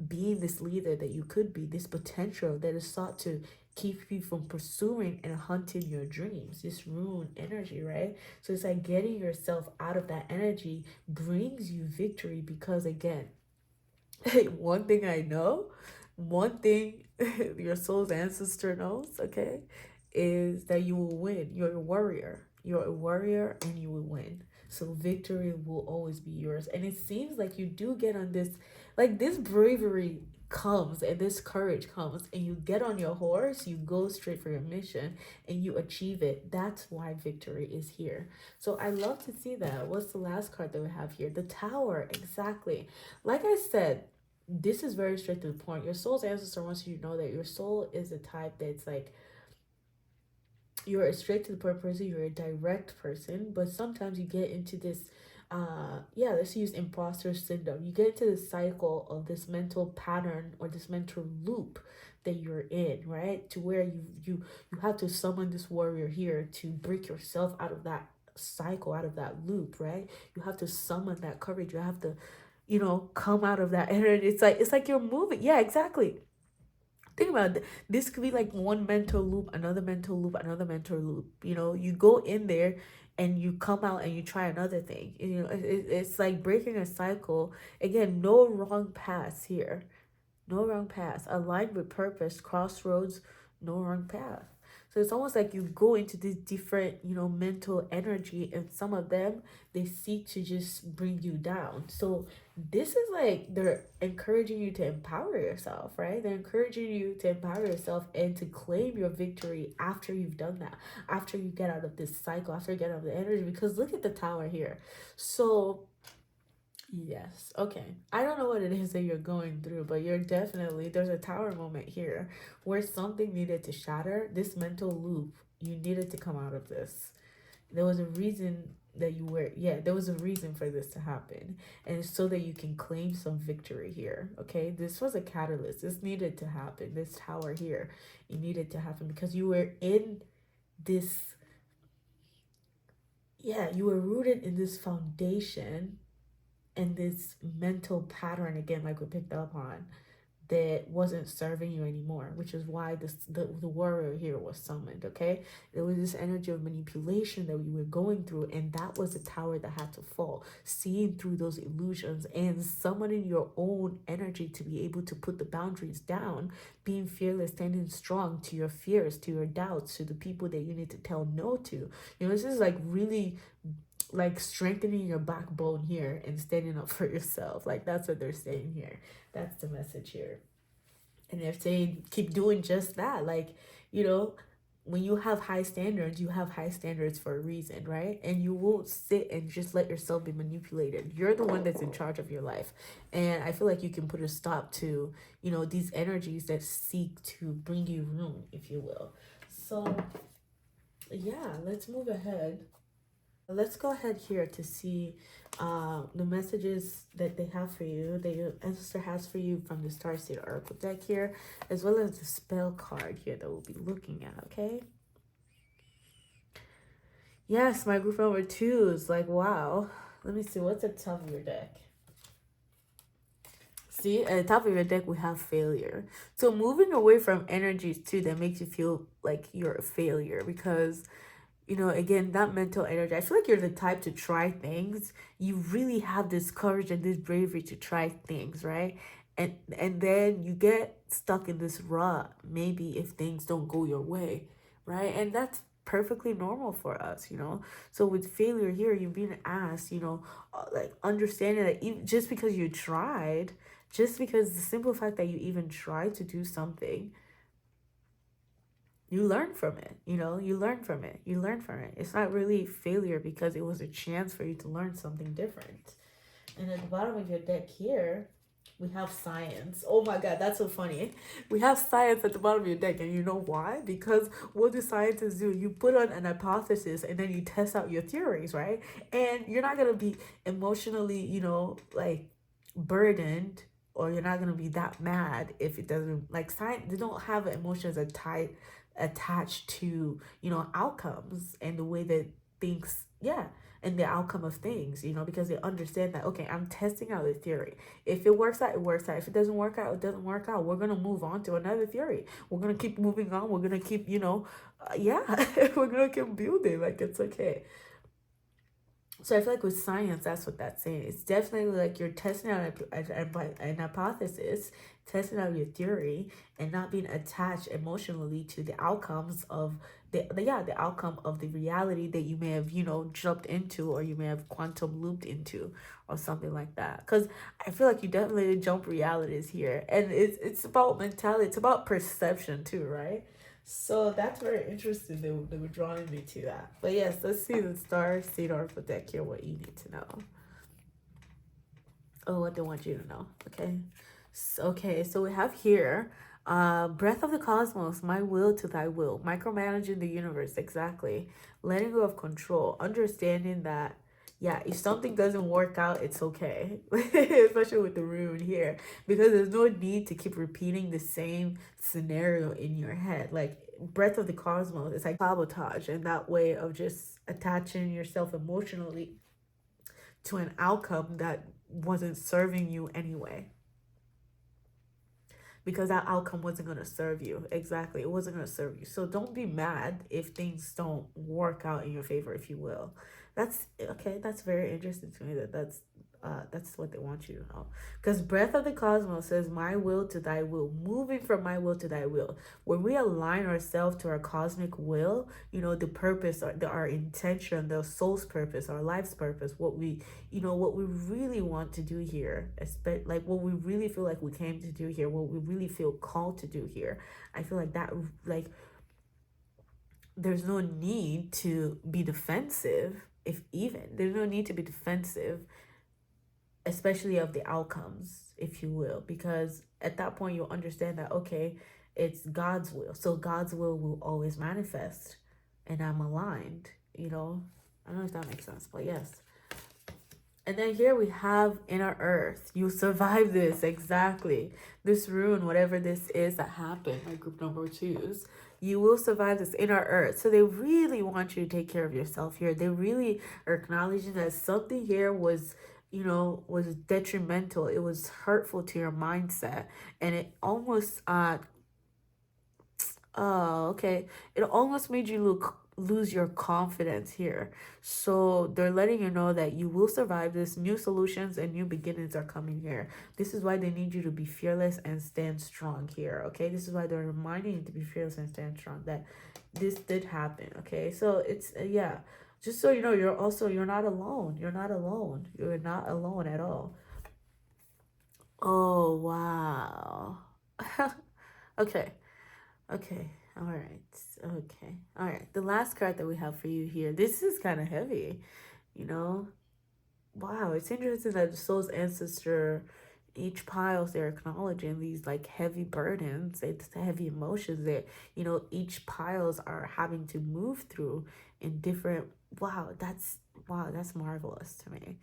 being this leader that you could be, this potential that is sought to keep you from pursuing and hunting your dreams, this rune energy, right? So it's like getting yourself out of that energy brings you victory, because again, one thing I know, one thing your soul's ancestor knows, okay, is that you will win. You're a warrior. You're a warrior and you will win. So victory will always be yours. And it seems like you do get on this, like this bravery comes and this courage comes, and you get on your horse, you go straight for your mission and you achieve it. That's why victory is here. So I love to see that. What's the last card that we have here? The Tower, exactly. Like I said, this is very straight to the point. Your soul's ancestor wants you to know that your soul is a type that's like, you're a straight to the point person, you're a direct person, but sometimes you get into this let's use imposter syndrome. You get into the cycle of this mental pattern or this mental loop that you're in, right? To where you have to summon this warrior here to break yourself out of that cycle, out of that loop, right? You have to summon that courage. You have to, you know, come out of that energy. It's like you're moving. Yeah, exactly. Think about it. This could be like one mental loop, another mental loop, another mental loop. You know, you go in there and you come out and you try another thing. You know, it's like breaking a cycle. Again, no wrong paths here. No wrong path. Aligned with purpose, crossroads, no wrong path. So it's almost like you go into this different, you know, mental energy, and some of them, they seek to just bring you down. So this is like they're encouraging you to empower yourself, right? They're encouraging you to empower yourself and to claim your victory after you've done that, after you get out of this cycle, after you get out of the energy. Because look at the Tower here. So yes. Okay. I don't know what it is that you're going through, but you're definitely, there's a Tower moment here where something needed to shatter. This mental loop, you needed to come out of this. There was a reason that you were, yeah, there was a reason for this to happen. And it's so that you can claim some victory here. Okay. This was a catalyst. This needed to happen. This Tower here, it needed to happen because you were in this, yeah, you were rooted in this foundation and this mental pattern, again, like we picked up on, that wasn't serving you anymore, which is why the warrior here was summoned. Okay, there was this energy of manipulation that we were going through, and that was the Tower that had to fall, seeing through those illusions and summoning your own energy to be able to put the boundaries down, being fearless, standing strong to your fears, to your doubts, to the people that you need to tell no to. You know, this is like really like strengthening your backbone here and standing up for yourself. Like that's what they're saying here. That's the message here. And they're saying keep doing just that. Like, you know, when you have high standards, you have high standards for a reason, right? And you won't sit and just let yourself be manipulated. You're the one that's in charge of your life. And I feel like you can put a stop to, you know, these energies that seek to bring you ruin, if you will. So, yeah, let's move ahead. Let's go ahead here to see the messages that they have for you, that your ancestor has for you from the Starseed Oracle deck here, as well as the spell card here that we'll be looking at, okay? Yes, my group number 2 is like, wow. Let me see, what's at the top of your deck? See, at the top of your deck, we have failure. So moving away from energies too that makes you feel like you're a failure, because you know, again, that mental energy, I feel like you're the type to try things. You really have this courage and this bravery to try things, right? And then you get stuck in this rut, maybe if things don't go your way, right? And that's perfectly normal for us, you know. So with failure here, you're being asked, you know, like understanding that even just because you tried, just because the simple fact that you even tried to do something, you learn from it, you know, you learn from it, you learn from it. It's not really failure because it was a chance for you to learn something different. And at the bottom of your deck here, we have science. Oh my god, that's so funny. We have science at the bottom of your deck, and you know why? Because what do scientists do? You put on an hypothesis and then you test out your theories, right? And you're not gonna be emotionally, you know, like burdened, or you're not gonna be that mad if it doesn't, like, science, they don't have emotions attached to, you know, outcomes and the way that things, yeah, and the outcome of things, you know, because they understand that, okay, I'm testing out a theory. If it works out, it works out. If it doesn't work out, it doesn't work out. We're gonna move on to another theory. We're gonna keep moving on. We're gonna keep, you know, yeah, we're gonna keep building. Like, it's okay. So I feel like with science, that's what that's saying. It's definitely like you're testing out an hypothesis, testing out your theory, and not being attached emotionally to the outcomes of the outcome of the reality that you may have, you know, jumped into, or you may have quantum looped into, or something like that. Because I feel like you definitely jump realities here, and it's about mentality. It's about perception too, right? So that's very interesting. They were drawing me to that. But yes, let's see the star seed oracle deck here, what you need to know. Oh, what they want you to know. Okay, so we have here breath of the cosmos, my will to thy will, micromanaging the universe, exactly. Letting go of control, understanding that, yeah, if something doesn't work out, it's okay. Especially with the rune here, because there's no need to keep repeating the same scenario in your head. Like, breath of the cosmos, it's like sabotage, and that way of just attaching yourself emotionally to an outcome that wasn't serving you anyway, because that outcome wasn't going to serve you. Exactly, it wasn't going to serve you. So don't be mad if things don't work out in your favor, if you will. That's okay. That's very interesting to me, that's what they want you to know. Because breath of the cosmos says, my will to thy will, moving from my will to thy will. When we align ourselves to our cosmic will, you know, the purpose, our intention, the soul's purpose, our life's purpose, what we, you know, what we really want to do here, like what we really feel like we came to do here, what we really feel called to do here. I feel like that, like, there's no need to be defensive. If even there's no need to be defensive, especially of the outcomes, if you will, because at that point you'll understand that, okay, it's God's will, so God's will always manifest, and I'm aligned, you know. I don't know if that makes sense, but yes. And then here we have inner earth. You survive this, exactly. This rune, whatever this is that happened, my group number 2s, you will survive this inner earth. So they really want you to take care of yourself here. They really are acknowledging that something here was, you know, was detrimental. It was hurtful to your mindset. And it almost, okay, it almost made you lose your confidence here. So they're letting you know that you will survive this. New solutions and new beginnings are coming here. This is why they need you to be fearless and stand strong here. Okay, this is why they're reminding you to be fearless and stand strong, that this did happen. Okay, so it's yeah, just so you know, you're not alone. You're not alone. You're not alone at all. Oh wow. Okay. Okay, All right. Okay. All right. The last card that we have for you here. This is kind of heavy, you know. Wow, it's interesting that the soul's ancestor, each piles they're acknowledging these like heavy burdens, it's heavy emotions that, you know, each piles are having to move through in different. Wow, that's marvelous to me.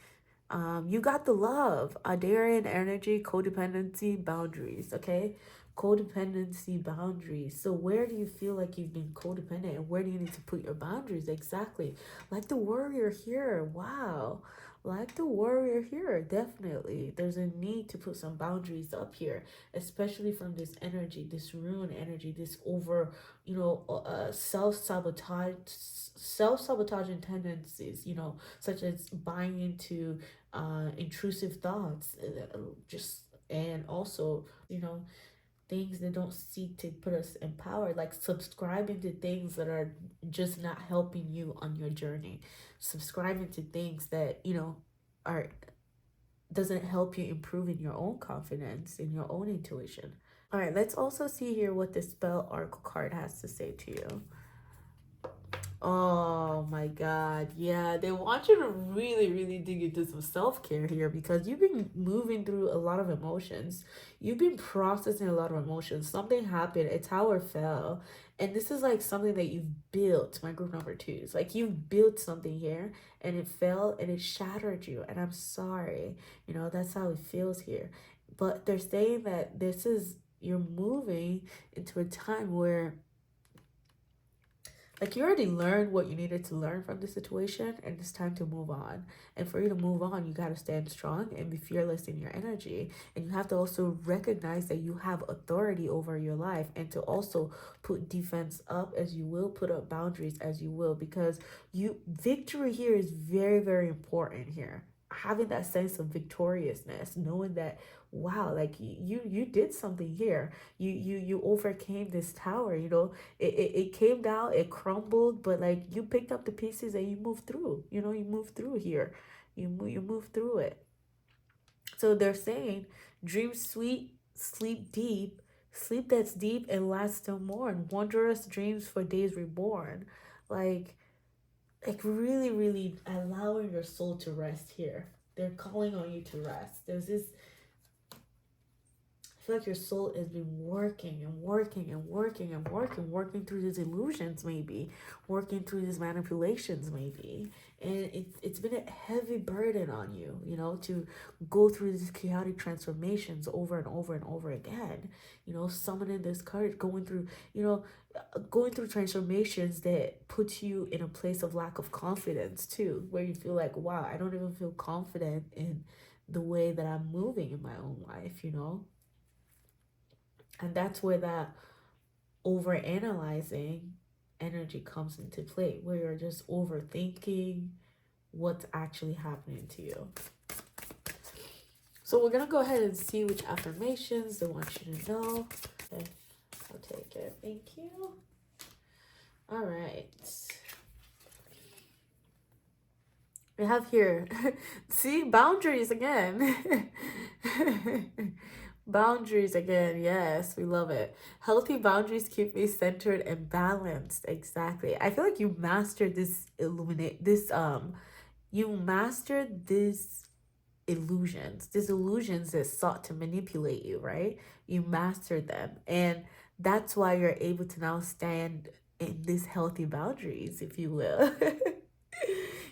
You got the love, Adarian energy, codependency, boundaries, okay? Codependency, boundaries. So where do you feel like you've been codependent and where do you need to put your boundaries? Exactly. Like the warrior here. Wow. Like the warrior here, definitely. There's a need to put some boundaries up here, especially from this energy, this ruin energy, this over, self-sabotaging tendencies, such as buying into intrusive thoughts, just and also things that don't seek to put us in power, like subscribing to things that are just not helping you on your journey, subscribing to things that are doesn't help you improve in your own confidence, in your own intuition. All right, let's also see here what the spell oracle card has to say to you. Oh my God. Yeah, they want you to really, really dig into some self care here because you've been moving through a lot of emotions. You've been processing a lot of emotions. Something happened, a tower fell. And this is like something that you've built, my group number two. It's like you've built something here and it fell and it shattered you. And I'm sorry. That's how it feels here. But they're saying that you're moving into a time where like you already learned what you needed to learn from the situation and it's time to move on. And for you to move on, you got to stand strong and be fearless in your energy. And you have to also recognize that you have authority over your life and to also put defense up as you will, put up boundaries as you will, because victory here is very, very important here. Having that sense of victoriousness, knowing that wow, like you did something here. You overcame this tower, it came down, it crumbled, but like you picked up the pieces and you moved through. You moved through here. You move through it. So they're saying, dream sweet, sleep deep, sleep that's deep and lasts till morn. Wondrous dreams for days reborn. Like really, really allowing your soul to rest here. They're calling on you to rest. There's this I feel like your soul has been working and working and working and working through these illusions, maybe, working through these manipulations, maybe. And it's been a heavy burden on you, to go through these chaotic transformations over and over and over again. Summoning this courage, going through transformations that puts you in a place of lack of confidence, too, where you feel like, wow, I don't even feel confident in the way that I'm moving in my own life. And that's where that over analyzing energy comes into play, where you're just overthinking what's actually happening to you. So we're going to go ahead and see which affirmations they want you to know. Okay, I'll take it. Thank you. All right. We have here, see, boundaries again. Boundaries again, yes, we love it. Healthy boundaries keep me centered and balanced. Exactly. I feel like you mastered you mastered these illusions that sought to manipulate you, right? You mastered them. And that's why you're able to now stand in these healthy boundaries, if you will.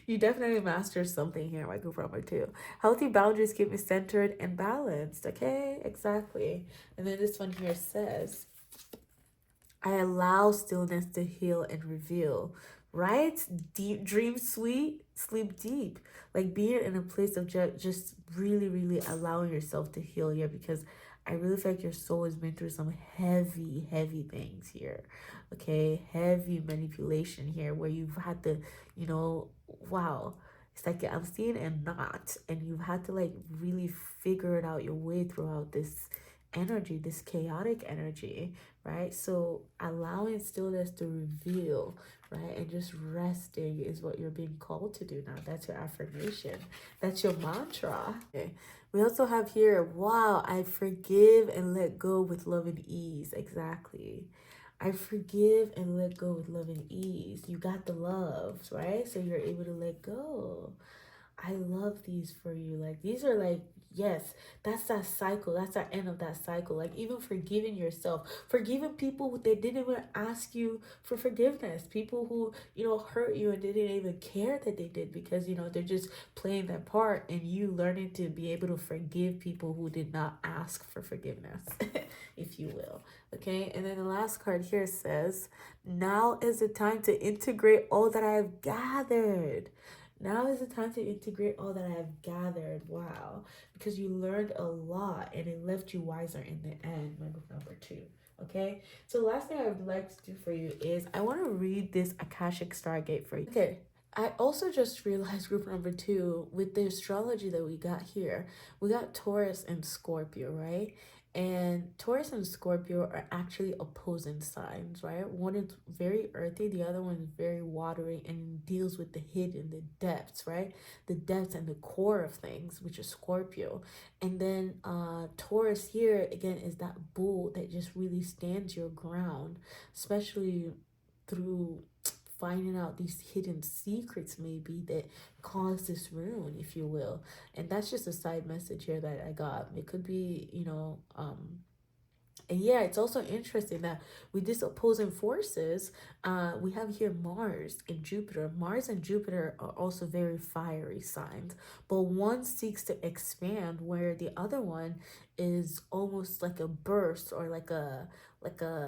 You definitely mastered something here, my group number two. Healthy boundaries keep me centered and balanced. Okay, exactly. And then this one here says, I allow stillness to heal and reveal. Right? Deep, dream sweet, sleep deep. Like being in a place of just really, really allowing yourself to heal here, because I really feel like your soul has been through some heavy, heavy things here. Okay, heavy manipulation here where you've had to, wow. It's like I'm seeing a knot, and you've had to like really figure it out your way throughout this energy, this chaotic energy, right? So allowing stillness to reveal, right? And just resting is what you're being called to do now. That's your affirmation. That's your mantra. Okay. We also have here, wow, I forgive and let go with love and ease. Exactly. I forgive and let go with love and ease. You got the loves, right? So you're able to let go. I love these for you. Like, these are like, yes, that's that cycle. That's the end of that cycle. Like, even forgiving yourself, forgiving people who they didn't even ask you for forgiveness. People who, hurt you and didn't even care that they did, because, they're just playing their part, and you learning to be able to forgive people who did not ask for forgiveness, if you will. Okay. And then the last card here says, now is the time to integrate all that I have gathered. Now is the time to integrate all that I have gathered. Wow. Because you learned a lot and it left you wiser in the end, my book number 2. Okay? So the last thing I would like to do for you is I want to read this Akashic Stargate for you. Okay. I also just realized group number 2, with the astrology that we got here, we got Taurus and Scorpio, right? And Taurus and Scorpio are actually opposing signs, right? One is very earthy, the other one is very watery and deals with the hidden, the depths, right? The depths and the core of things, which is Scorpio. And then Taurus here, again, is that bull that just really stands your ground, especially through finding out these hidden secrets maybe that cause this ruin, if you will. And that's just a side message here that I got. It could be, and yeah, it's also interesting that with these opposing forces, we have here Mars and Jupiter. Mars and Jupiter are also very fiery signs, but one seeks to expand, where the other one is almost like a burst, or like a like a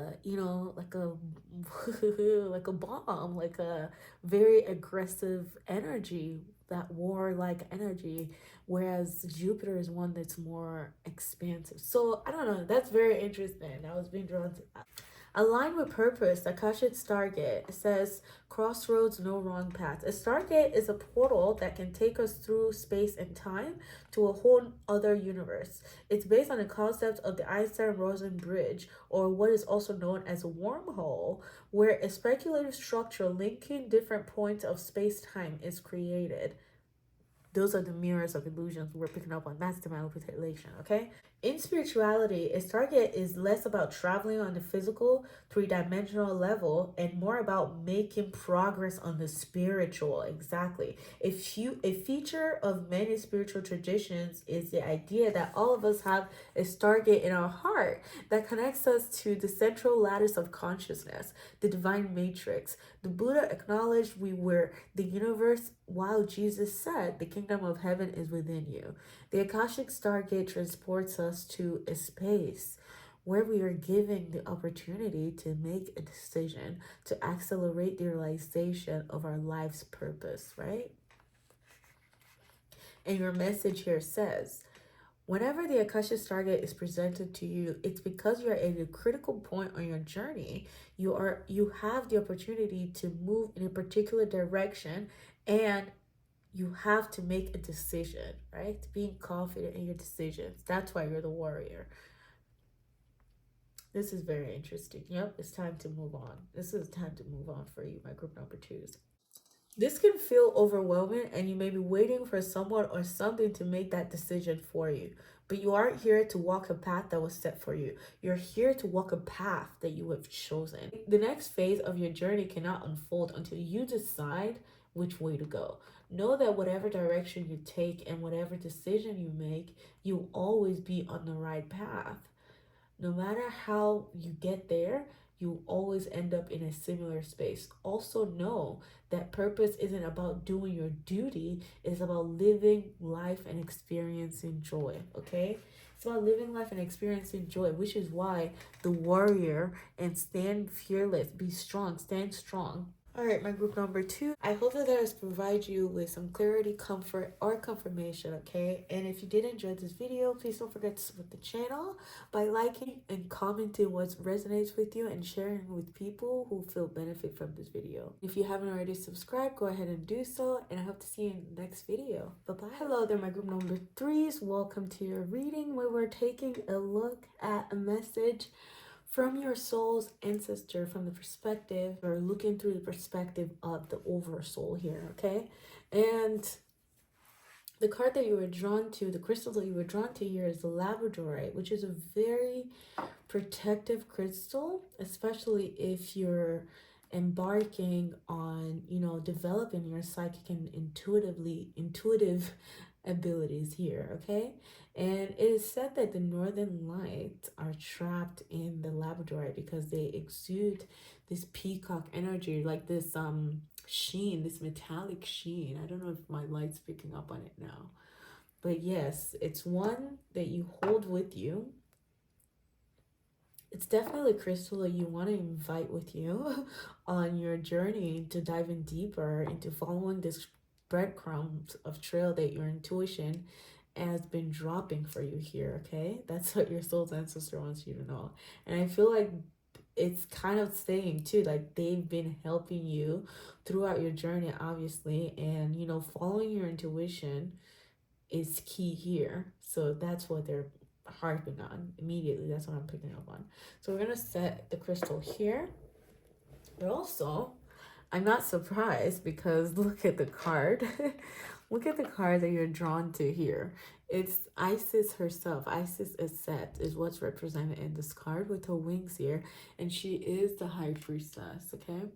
bomb, like a very aggressive energy, that warlike energy, whereas Jupiter is one that's more expansive. So I don't know, that's very interesting. I was being drawn to that. Aligned with purpose, Akashic Stargate says, crossroads, no wrong path. A Stargate is a portal that can take us through space and time to a whole other universe. It's based on the concept of the Einstein-Rosen bridge, or what is also known as a wormhole, where a speculative structure linking different points of space-time is created. Those are the mirrors of illusions we're picking up on. That's the manipulation, okay? In spirituality, a target is less about traveling on the physical, three-dimensional level and more about making progress on the spiritual. Exactly. A feature of many spiritual traditions is the idea that all of us have a stargate in our heart that connects us to the central lattice of consciousness, the divine matrix. The Buddha acknowledged we were the universe, while Jesus said the kingdom of heaven is within you. The Akashic Stargate transports us to a space where we are given the opportunity to make a decision to accelerate the realization of our life's purpose, right? And your message here says, whenever the Akashic Stargate is presented to you, it's because you're at a critical point on your journey. You have the opportunity to move in a particular direction, and you have to make a decision, right? Being confident in your decisions. That's why you're the warrior. This is very interesting. Yep, it's time to move on. This is time to move on for you, my group number 2s. This can feel overwhelming, and you may be waiting for someone or something to make that decision for you. But you aren't here to walk a path that was set for you. You're here to walk a path that you have chosen. The next phase of your journey cannot unfold until you decide which way to go. Know that whatever direction you take and whatever decision you make, you'll always be on the right path. No matter how you get there, you always end up in a similar space. Also know that purpose isn't about doing your duty, it's about living life and experiencing joy, okay? It's about living life and experiencing joy, which is why the warrior and stand fearless, be strong, stand strong. All right, my group number 2. I hope that has provided you with some clarity, comfort, or confirmation, okay? And if you did enjoy this video, please don't forget to support the channel by liking and commenting what resonates with you and sharing with people who feel benefit from this video. If you haven't already subscribed, go ahead and do so, and I hope to see you in the next video. Bye-bye. Hello there, my group number 3s. Welcome to your reading, where we're taking a look at a message from your soul's ancestor, from the perspective, or looking through the perspective of the oversoul here, okay? And the card that you were drawn to, the crystal that you were drawn to here is the labradorite, which is a very protective crystal, especially if you're embarking on, you know, developing your psychic and intuitive abilities here, okay? And it is said that the northern lights are trapped in the labradorite because they exude this peacock energy, like this sheen, this metallic sheen. I don't know if my light's picking up on it now, but yes, it's one that you hold with you. It's definitely a crystal that you want to invite with you on your journey to dive in deeper into following this breadcrumbs of trail that your intuition has been dropping for you here, okay? That's what your soul's ancestor wants you to know. And I feel like it's kind of saying too, like they've been helping you throughout your journey, obviously, and you know, following your intuition is key here. So that's what they're harping on immediately. That's what I'm picking up on. So we're gonna set the crystal here. But also, I'm not surprised because look at the card. Look at the card that you're drawn to here. It's Isis herself. Isis Set is what's represented in this card with her wings here. And she is the High Priestess, okay?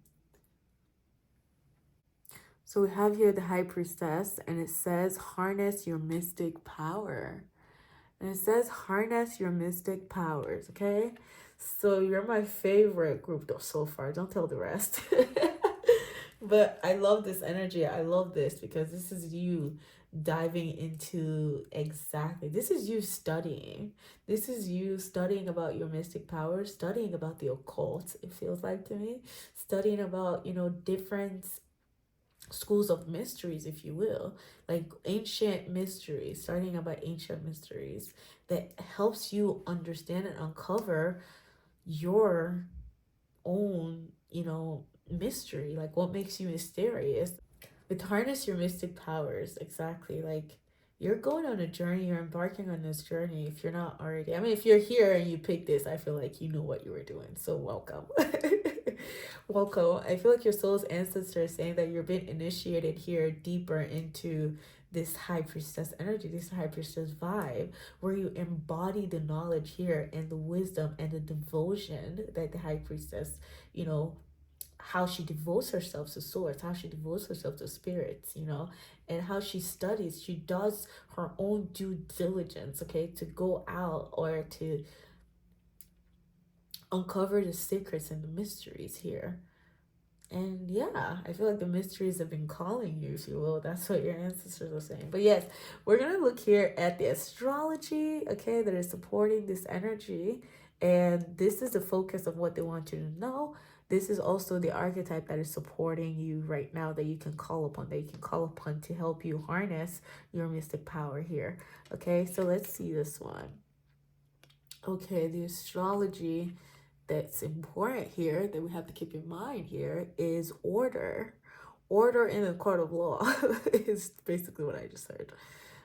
So we have here the High Priestess, and it says, harness your mystic power. And it says, harness your mystic powers, okay? So you're my favorite group so far. Don't tell the rest. But I love this energy. I love this because this is you diving into exactly. This is you studying. This is you studying about your mystic powers, studying about the occult, it feels like to me. Studying about, you know, different schools of mysteries, if you will, like ancient mysteries, starting about ancient mysteries that helps you understand and uncover your own, you know, mystery, like what makes you mysterious. With harness your mystic powers, exactly, like you're going on a journey, you're embarking on this journey if you're not already. I mean, if you're here and you pick this, I feel like you know what you were doing, so welcome. Welcome. I feel like your soul's ancestor is saying that you're being initiated here deeper into this high priestess energy, this high priestess vibe, where you embody the knowledge here and the wisdom and the devotion that the high priestess, you know, how she devotes herself to source, how she devotes herself to spirits, you know, and how she studies. She does her own due diligence, okay, to go out or to uncover the secrets and the mysteries here. And yeah, I feel like the mysteries have been calling you, if you will. That's what your ancestors are saying. But yes, we're going to look here at the astrology, okay, that is supporting this energy. And this is the focus of what they want you to know. This is also the archetype that is supporting you right now that you can call upon, to help you harness your mystic power here. Okay, so let's see this one. Okay, the astrology that's important here that we have to keep in mind here is order. Order in the court of law is basically what I just heard,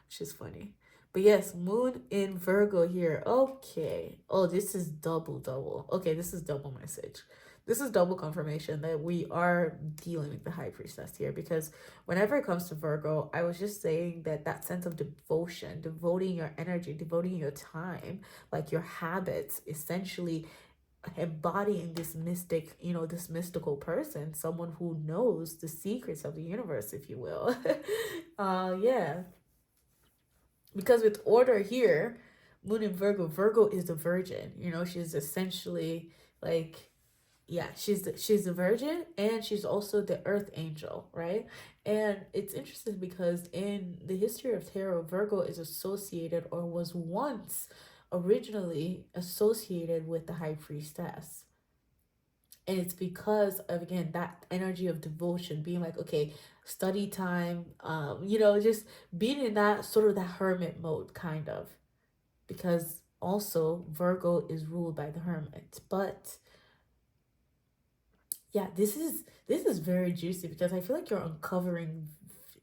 which is funny. But yes, moon in Virgo here. Okay. Oh, this is double. Okay, this is double message. This is double confirmation that we are dealing with the high priestess here, because whenever it comes to Virgo, I was just saying that that sense of devotion, devoting your energy, devoting your time, like your habits, essentially embodying this mystic, you know, this mystical person, someone who knows the secrets of the universe, if you will. Yeah, because with order here, moon in Virgo is the virgin, you know, she's essentially like, yeah, she's the virgin, and she's also the earth angel, right? And it's interesting because in the history of tarot, Virgo is associated, or was once originally associated with the high priestess. And it's because of, again, that energy of devotion, being like, okay, study time, you know, just being in that sort of that hermit mode, kind of, because also Virgo is ruled by the hermit. But yeah, this is very juicy because I feel like you're uncovering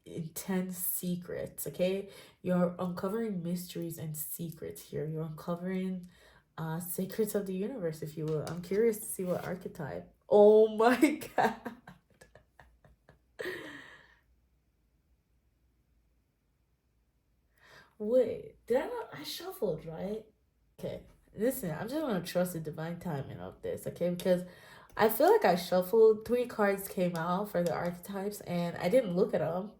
intense secrets, okay? You're uncovering mysteries and secrets here. You're uncovering secrets of the universe, if you will. I'm curious to see what archetype. Oh my god. Wait, did I not? I shuffled, right? Okay. Listen, I'm just gonna trust the divine timing of this, okay? Because I feel like I shuffled, three cards came out for the archetypes, and I didn't look at them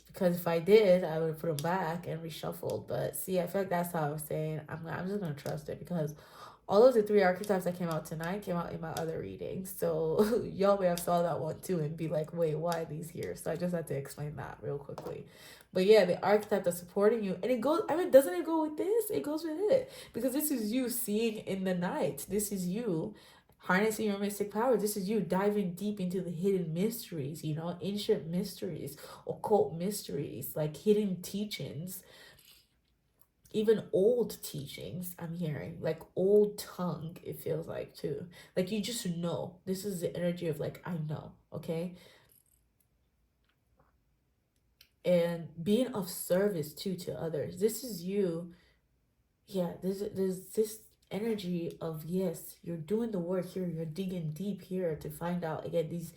because if I did, I would have put them back and reshuffled. But see, I feel like that's how I was saying. I'm just gonna trust it because all of the three archetypes that came out tonight came out in my other readings. So y'all may have saw that one too and be like, wait, why are these here? So I just had to explain that real quickly. But yeah, the archetype that's supporting you, and it goes, I mean, doesn't it go with this? It goes with it. Because this is you seeing in the night. This is you harnessing your mystic power. This is you diving deep into the hidden mysteries, you know, ancient mysteries, occult mysteries, like hidden teachings, even old teachings. I'm hearing like old tongue, it feels like too, like you just know. This is the energy of like, I know, okay? And being of service too to others. This is you. Yeah, there's this energy of, yes, you're doing the work here, you're digging deep here to find out again these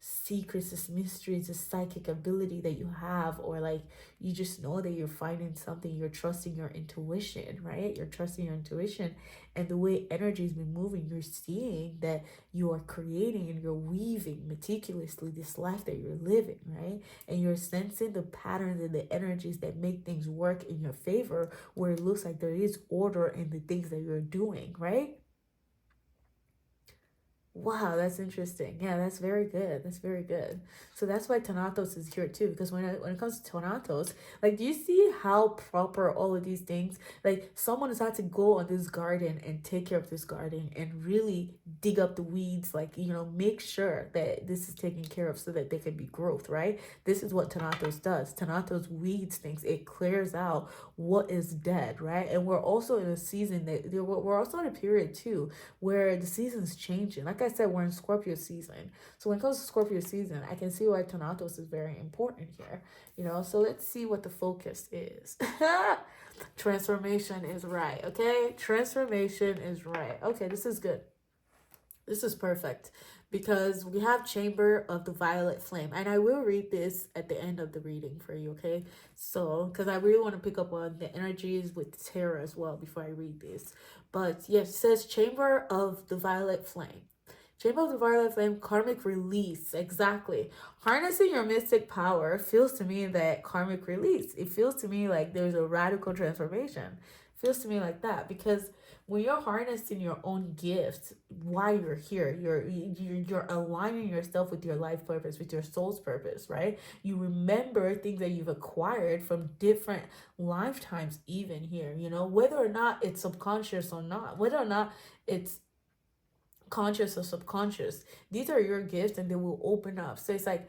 secrets, this mysteries, this psychic ability that you have, or like you just know that you're finding something, you're trusting your intuition, right? You're trusting your intuition, and the way energy's been moving, you're seeing that you are creating and you're weaving meticulously this life that you're living, right? And you're sensing the patterns and the energies that make things work in your favor, where it looks like there is order in the things that you're doing, right? Wow, that's interesting. Yeah, that's very good. That's very good. So that's why Thanatos is here too. Because when it comes to Thanatos, like, do you see how proper all of these things? Like, someone has had to go on this garden and take care of this garden and really dig up the weeds. Like, you know, make sure that this is taken care of so that there can be growth. Right. This is what Thanatos does. Thanatos weeds things. It clears out what is dead. Right. And we're also in a season that we're also in a period too where the season's changing. Like I said, we're in Scorpio season. So when it comes to Scorpio season, I can see why Thanatos is very important here. You know, so let's see what the focus is. Transformation is right, okay? Transformation is right. Okay, this is good. This is perfect because we have Chamber of the Violet Flame, and I will read this at the end of the reading for you, okay? So, because I really want to pick up on the energies with Terra as well before I read this. But yes, it says Chamber of the Violet Flame. Chamber of the Violet Flame, karmic release. Exactly. Harnessing your mystic power feels to me that karmic release. It feels to me like there's a radical transformation. It feels to me like that because when you're harnessing your own gifts while you're here, you're aligning yourself with your life purpose, with your soul's purpose, right? You remember things that you've acquired from different lifetimes, even here, you know, whether or not it's subconscious or not, whether or not it's conscious or subconscious, these are your gifts and they will open up. So it's like,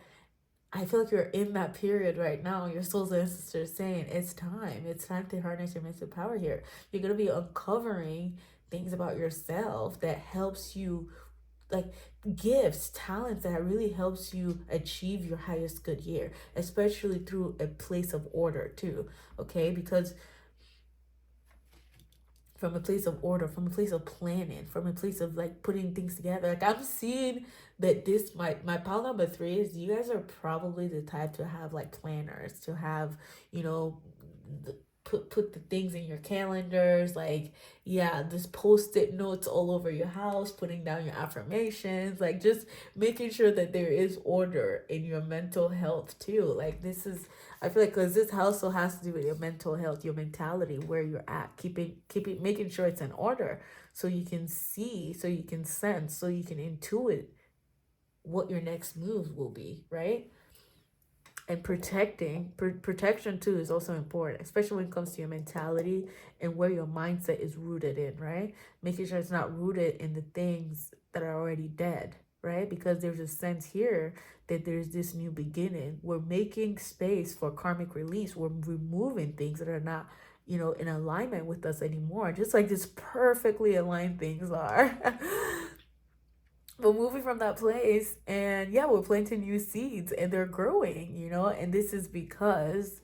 I feel like you're in that period right now. Your soul's ancestors saying it's time to harness your mystic power here. You're going to be uncovering things about yourself that helps you, like gifts, talents that really helps you achieve your highest good here, especially through a place of order too. Okay, because from a place of order, from a place of planning, from a place of like putting things together. Like I'm seeing that this my pile number 3 is, you guys are probably the type to have like planners, to have, you know, put the things in your calendars, like, yeah, just post-it notes all over your house, putting down your affirmations, like just making sure that there is order in your mental health too. Like this is, I feel like, because this also has to do with your mental health, your mentality, where you're at, keeping making sure it's in order, so you can see, so you can sense, so you can intuit what your next moves will be, right? And protection too is also important, especially when it comes to your mentality and where your mindset is rooted in, right? Making sure it's not rooted in the things that are already dead, right? Because there's a sense here that there's this new beginning. We're making space for karmic release. We're removing things that are not, you know, in alignment with us anymore, just like this perfectly aligned things are. But moving from that place, and yeah, we're planting new seeds and they're growing, you know, and this is because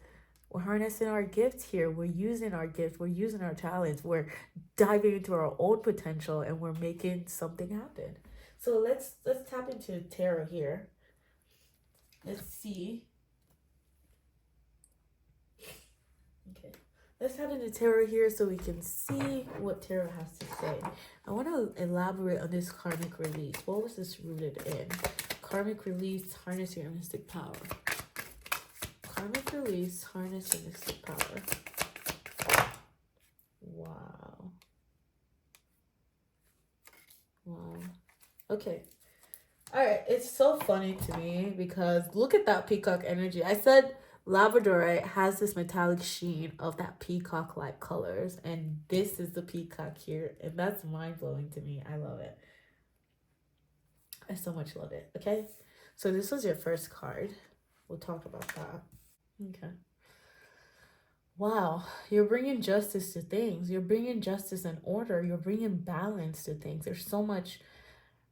we're harnessing our gifts here. We're using our gifts, we're using our talents, we're diving into our own potential, and we're making something happen. So let's tap into tarot here. Let's see. Okay. Let's have the tarot here so we can see what tarot has to say. I want to elaborate on this karmic release. What was this rooted in? Karmic release, harness your mystic power. Karmic release, harness your mystic power. Wow. Wow. Okay. All right. It's so funny to me because look at that peacock energy. I said Labradorite has this metallic sheen of that peacock-like colors, and this is the peacock here, and that's mind-blowing to me. I love it. I so much love it. Okay. So this was your first card. We'll talk about that. Okay. Wow, you're bringing justice to things. You're bringing justice and order. You're bringing balance to things. There's so much.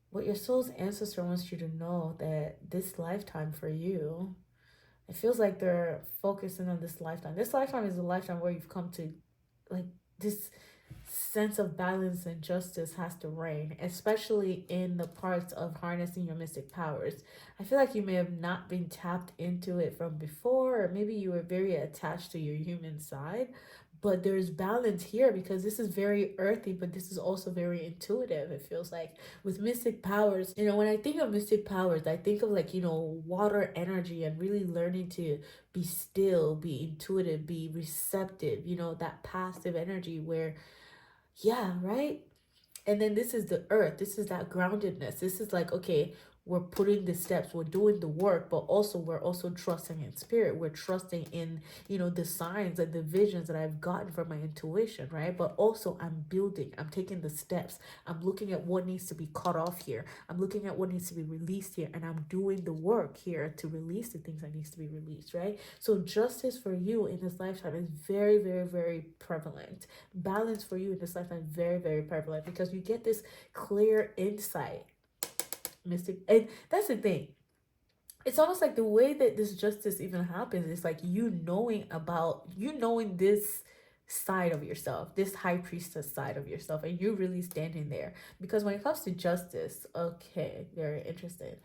What your soul's ancestor wants you to know that this lifetime for you, it feels like they're focusing on this lifetime. This lifetime is a lifetime where you've come to, like, this sense of balance and justice has to reign, especially in the parts of harnessing your mystic powers. I feel like you may have not been tapped into it from before, or maybe you were very attached to your human side. But there's balance here because this is very earthy, but this is also very intuitive. It feels like with mystic powers, when I think of mystic powers, I think of like, water energy and really learning to be still, be intuitive, be receptive, that passive energy where yeah, right? And then this is the earth. This is that groundedness. This is like, okay, we're putting the steps, we're doing the work, but also we're also trusting in spirit. We're trusting in, the signs and the visions that I've gotten from my intuition, right? But also I'm building, I'm taking the steps. I'm looking at what needs to be cut off here. I'm looking at what needs to be released here. And I'm doing the work here to release the things that needs to be released, right? So justice for you in this lifetime is very, very, very prevalent. Balance for you in this lifetime is very, very prevalent because you get this clear insight, mystic. And that's the thing, it's almost like the way that this justice even happens is like you knowing this side of yourself, this high priestess side of yourself, and you really standing there. Because when it comes to justice, okay, very interesting.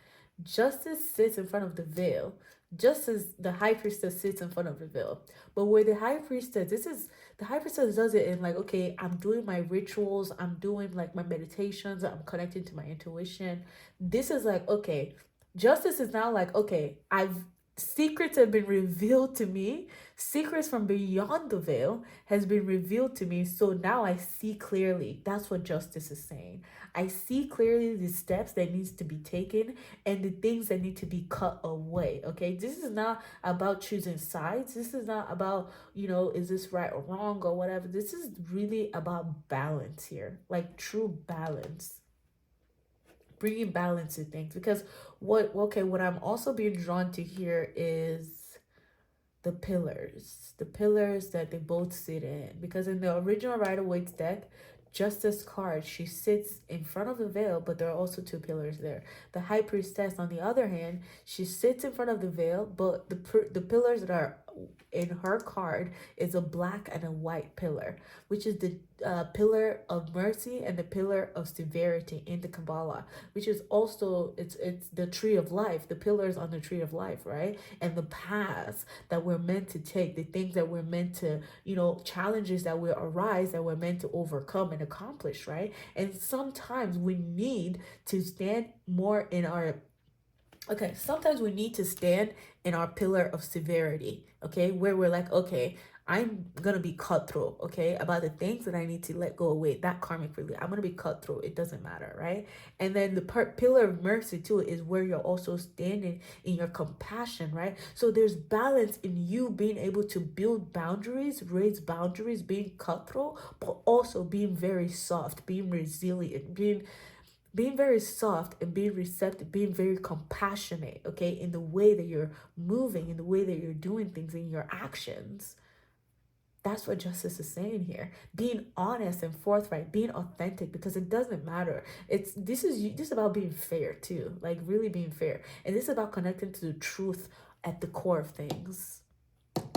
Justice sits in front of the veil, just as the high priestess sits in front of the veil. But where the high priestess does it in like, okay, I'm doing my rituals, I'm doing like my meditations, I'm connecting to my intuition. This is like, okay, justice is now like, okay, secrets have been revealed to me. Secrets from beyond the veil has been revealed to me. So now I see clearly. That's what justice is saying. I see clearly the steps that needs to be taken and the things that need to be cut away. Okay. This is not about choosing sides. This is not about, is this right or wrong or whatever. This is really about balance here, like true balance, bringing balance to things. Because what I'm also being drawn to here is the pillars that they both sit in. Because in the original Rider-Waite's deck, Justice card, she sits in front of the veil, but there are also two pillars there. The High Priestess, on the other hand, she sits in front of the veil, but the pillars that are in her card is a black and a white pillar, which is the pillar of mercy and the pillar of severity in the Kabbalah, which is also it's the tree of life, the pillars on the tree of life, right? And the paths that we're meant to take, the things that we're meant to, challenges that will arise that we're meant to overcome and accomplish, right? And sometimes we need to stand more in our sometimes we need to stand in our pillar of severity, okay, where we're like, okay, I'm gonna be cutthroat, okay, about the things that I need to let go away, that karmic release. I'm gonna be cutthroat, it doesn't matter, right? And then the pillar of mercy too is where you're also standing in your compassion, right? So there's balance in you being able to build boundaries, raise boundaries, being cutthroat, but also being very soft, being resilient, being very soft and being receptive, being very compassionate, okay, in the way that you're moving, in the way that you're doing things, in your actions. That's what justice is saying here. Being honest and forthright, being authentic, because it doesn't matter. This is about being fair too, like really being fair. And this is about connecting to the truth at the core of things,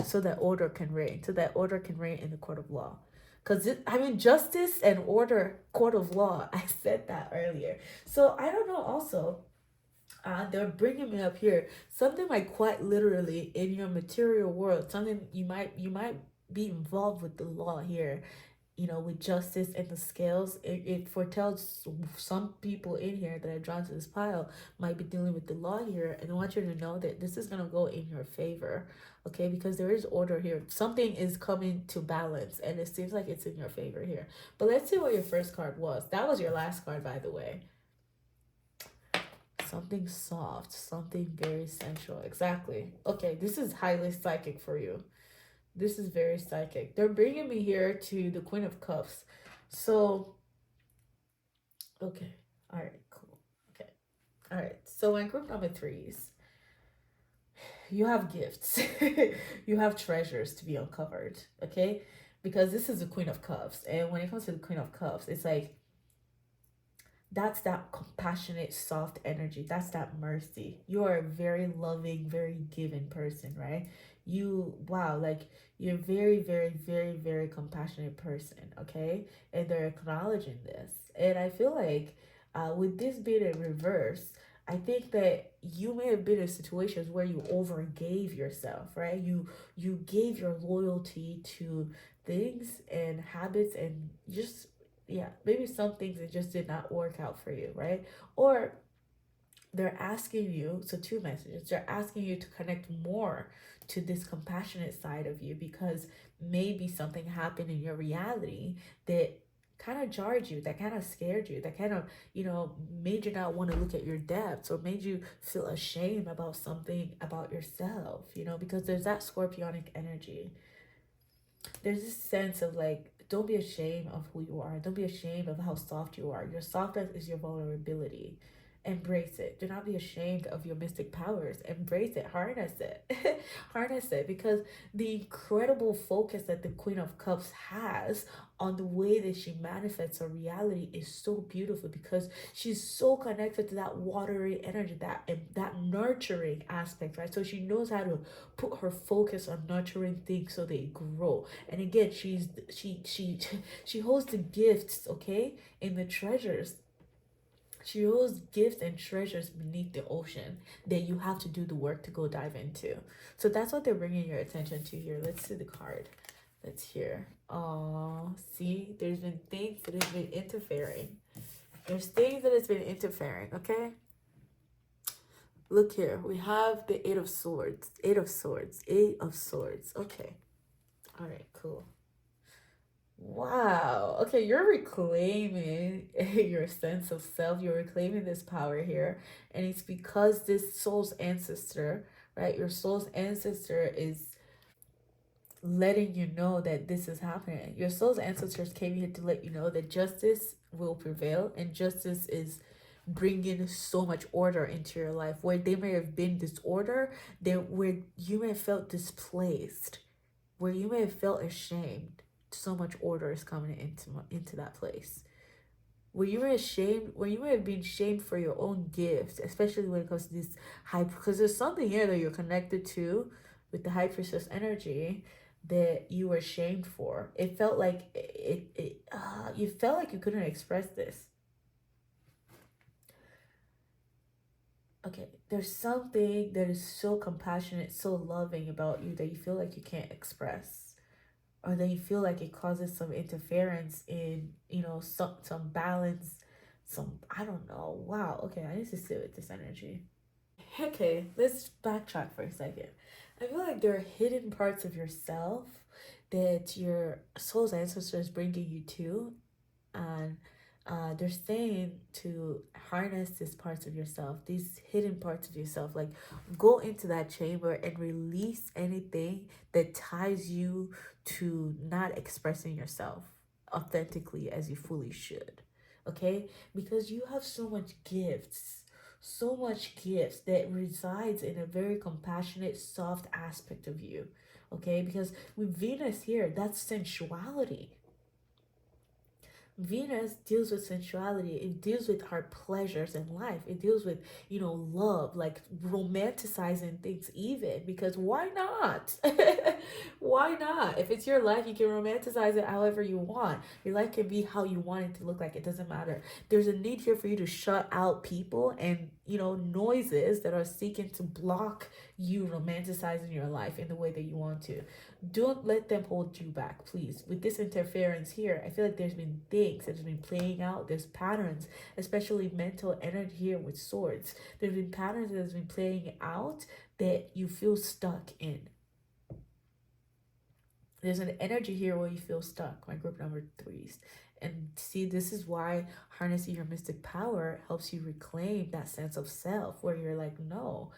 so that order can reign, in the court of law. Because justice and order, court of law. I said that earlier. So I don't know. Also, they're bringing me up here something like quite literally in your material world. Something you might be involved with the law here, you know, with justice and the scales. It foretells some people in here that are drawn to this pile might be dealing with the law here, and I want you to know that this is going to go in your favor, okay? Because there is order here. Something is coming to balance, and it seems like it's in your favor here. But let's see what your first card was. That was your last card, by the way. Something soft, something very sensual. Exactly. Okay, this is highly psychic for you. This is very psychic. They're bringing me here to the Queen of Cups. So, okay. All right, cool. Okay. All right. So, in group number threes, you have gifts. You have treasures to be uncovered, okay? Because this is the Queen of Cups. And when it comes to the Queen of Cups, it's like that's that compassionate, soft energy. That's that mercy. You are a very loving, very giving person, right? You, wow, like you're very, very, very, very compassionate person, okay? And they're acknowledging this. And I feel like with this being in reverse, I think that you may have been in situations where you overgave yourself, right? You gave your loyalty to things and habits and just, yeah, maybe some things it just did not work out for you, right? Or they're asking you, so two messages, they're asking you to connect more to this compassionate side of you because maybe something happened in your reality that kind of jarred you, that kind of scared you, that kind of, you know, made you not want to look at your depths or made you feel ashamed about something about yourself, you know, because there's that scorpionic energy. There's this sense of like, don't be ashamed of who you are. Don't be ashamed of how soft you are. Your softness is your vulnerability. Embrace it. Do not be ashamed of your mystic powers. Embrace it. Harness it. Harness it, because the incredible focus that the Queen of Cups has on the way that she manifests her reality is so beautiful because she's so connected to that watery energy, that nurturing aspect, right? So she knows how to put her focus on nurturing things so they grow. And again, she holds the gifts, okay, in the treasures. She holds gifts and treasures beneath the ocean that you have to do the work to go dive into. So that's what they're bringing your attention to here. Let's see the card. Let's hear. Oh, see, there's been things that have been interfering. There's things that has been interfering, okay? Look here. We have the Eight of Swords. Eight of Swords. Eight of Swords. Okay. All right, cool. Wow. Okay, you're reclaiming your sense of self. You're reclaiming this power here. And it's because this soul's ancestor, right? Your soul's ancestor is letting you know that this is happening. Your soul's ancestors came here to let you know that justice will prevail, and justice is bringing so much order into your life. Where there may have been disorder, there where you may have felt displaced, where you may have felt ashamed, so much order is coming into that place. Where you were ashamed, where you may have been shamed for your own gifts, especially when it comes to this high, because there's something here that you're connected to with the high priestess energy that you were shamed for. It felt like you felt like you couldn't express this. Okay, there's something that is so compassionate, so loving about you that you feel like you can't express, or that you feel like it causes some interference in, you know, some balance, some, I don't know. Wow. Okay, I need to sit with this energy. Okay, let's backtrack for a second. I feel like there are hidden parts of yourself that your soul's ancestors bringing you to, and they're saying to harness these parts of yourself, these hidden parts of yourself, like go into that chamber and release anything that ties you to not expressing yourself authentically as you fully should, okay? Because you have so much gifts, so much gifts that resides in a very compassionate, soft aspect of you, okay? Because with Venus here, that's sensuality. Venus deals with sensuality. It deals with our pleasures in life. It deals with, you know, love, like romanticizing things even, because why not? Why not? If it's your life, you can romanticize it however you want. Your life can be how you want it to look like. It doesn't matter. There's a need here for you to shut out people and, noises that are seeking to block you romanticizing your life in the way that you want to. Don't let them hold you back, please. With this interference here, I feel like there's been things that have been playing out. There's patterns, especially mental energy here with swords. There's been patterns that has been playing out that you feel stuck in. There's an energy here where you feel stuck, my group number threes. And see, this is why harnessing your mystic power helps you reclaim that sense of self, where you're like, no,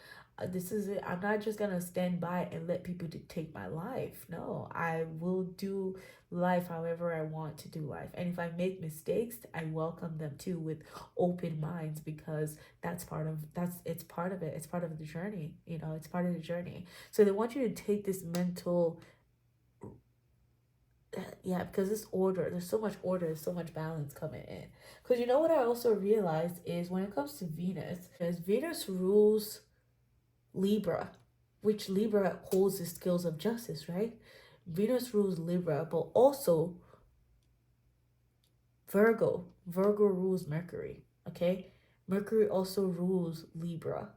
this is it. I'm not just gonna stand by and let people dictate my life. No, I will do life however I want to do life. And if I make mistakes, I welcome them too with open minds, because it's part of it. It's part of the journey. It's part of the journey. So they want you to take this mental, because there's so much order, there's so much balance coming in. Because what I also realized is when it comes to Venus, as Venus rules Libra, which Libra holds the skills of justice, right? Venus rules Libra, but also Virgo. Virgo rules Mercury, okay? Mercury also rules Libra.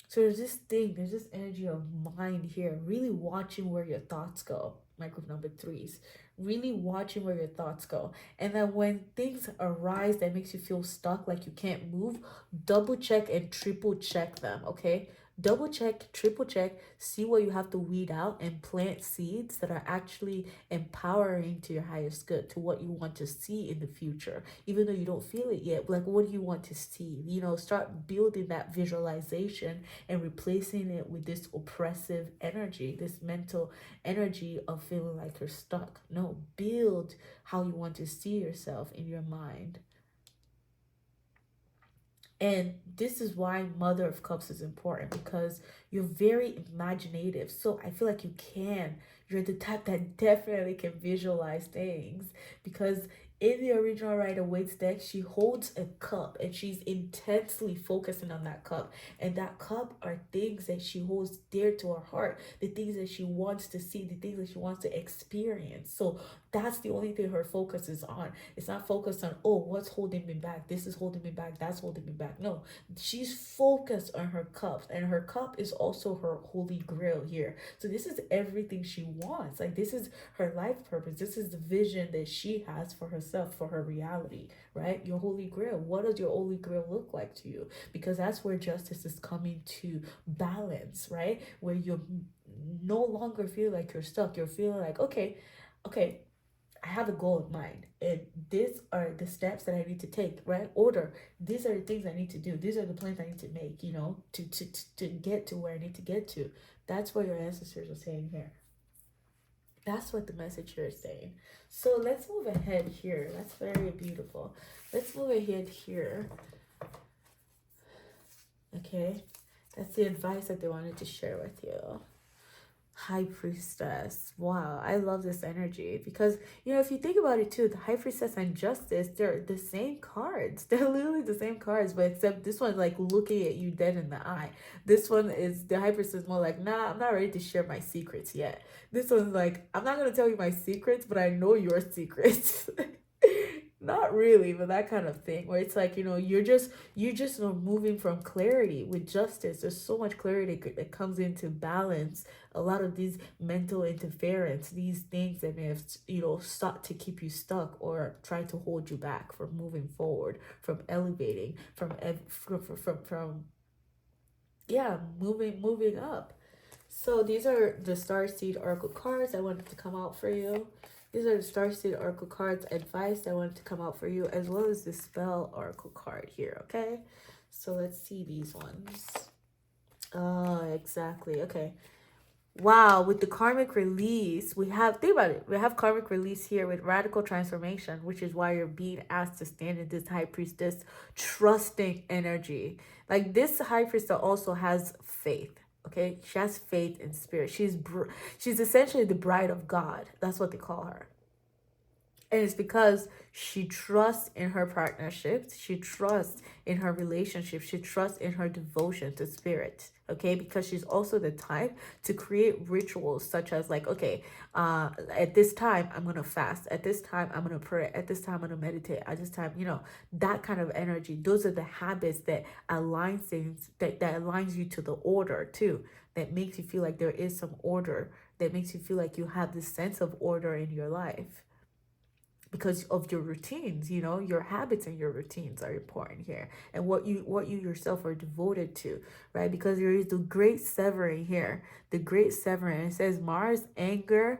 So there's this energy of mind here, really watching where your thoughts go, my group number threes. Really watching where your thoughts go. And then when things arise that makes you feel stuck, like you can't move, double check and triple check them, okay? Double check, triple check, see what you have to weed out, and plant seeds that are actually empowering to your highest good, to what you want to see in the future, even though you don't feel it yet. Like, what do you want to see? Start building that visualization and replacing it with this oppressive energy, this mental energy of feeling like you're stuck. No, build how you want to see yourself in your mind. And this is why Mother of Cups is important, because you're very imaginative. So I feel like you're the type that definitely can visualize things, because in the original Rider Waite deck, she holds a cup and she's intensely focusing on that cup. And that cup are things that she holds dear to her heart, the things that she wants to see, the things that she wants to experience. So that's the only thing her focus is on. It's not focused on, oh, what's holding me back? This is holding me back. That's holding me back. No, she's focused on her cups, and her cup is also her holy grail here. So this is everything she wants. Like, this is her life purpose. This is the vision that she has for herself, for her reality, right? Your holy grail. What does your holy grail look like to you? Because that's where justice is coming to balance, right? Where you no longer feel like you're stuck. You're feeling like, okay, I have a goal in mind, and these are the steps that I need to take, right? Order. These are the things I need to do. These are the plans I need to make, to get to where I need to get to. That's what your ancestors are saying here. That's what the message here is saying. So let's move ahead here. That's very beautiful. Let's move ahead here. Okay. That's the advice that they wanted to share with you. High Priestess. Wow, I love this energy, because if you think about it too, the High Priestess and Justice, they're the same cards. They're literally the same cards, but except this one's like looking at you dead in the eye. This one is, the High Priestess, more like, nah, I'm not ready to share my secrets yet. This one's like, I'm not gonna tell you my secrets, but I know your secrets. Not really, but that kind of thing, where it's like, you're just moving from clarity. With Justice, there's so much clarity that comes into balance a lot of these mental interference, these things that may have sought to keep you stuck or try to hold you back from moving forward, from elevating, from moving up. So these are the Starseed Oracle cards I wanted to come out for you. These are the Starseed Oracle cards advice I wanted to come out for you, as well as the Spell Oracle card here, okay? So let's see these ones. Oh, exactly. Okay. Wow, with the karmic release, think about it. We have karmic release here with radical transformation, which is why you're being asked to stand in this High Priestess trusting energy. Like, this High Priestess also has faith. Okay, she has faith in spirit. She's essentially the bride of God. That's what they call her. And it's because she trusts in her partnerships, she trusts in her relationship, she trusts in her devotion to spirit. Okay, because she's also the type to create rituals such as like, okay, at this time I'm gonna fast, at this time I'm gonna pray, at this time I'm gonna meditate, at this time, that kind of energy. Those are the habits that align things, that aligns you to the order too, that makes you feel like there is some order, that makes you feel like you have this sense of order in your life because of your routines. Your habits and your routines are important here, and what you yourself are devoted to, right? Because there is the great severing here, the great severing. It says Mars energy,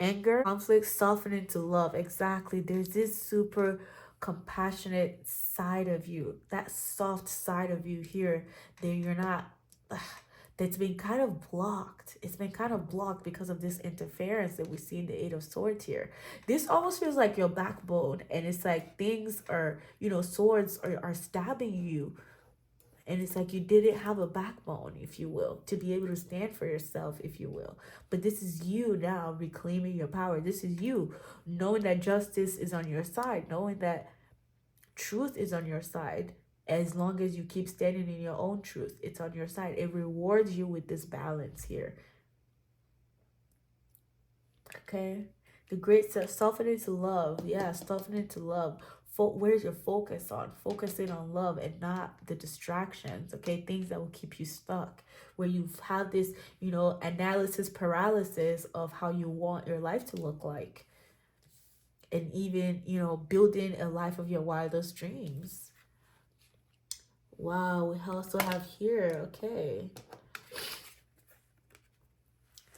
anger, conflict, softening to love. Exactly. There's this super compassionate side of you, that soft side of you here, that you're not that's been kind of blocked. It's been kind of blocked because of this interference that we see in the Eight of Swords here. This almost feels like your backbone, and it's like things are, swords are stabbing you, and it's like you didn't have a backbone, if you will, to be able to stand for yourself, if you will. But this is you now reclaiming your power. This is you knowing that justice is on your side, knowing that truth is on your side. As long as you keep standing in your own truth, it's on your side. It rewards you with this balance here. Okay, the great softening to love. Yeah, softening to love. Where's your focus on? Focusing on love and not the distractions. Okay, things that will keep you stuck, where you have this analysis paralysis of how you want your life to look like, and even building a life of your wildest dreams. Wow, we also have here, okay,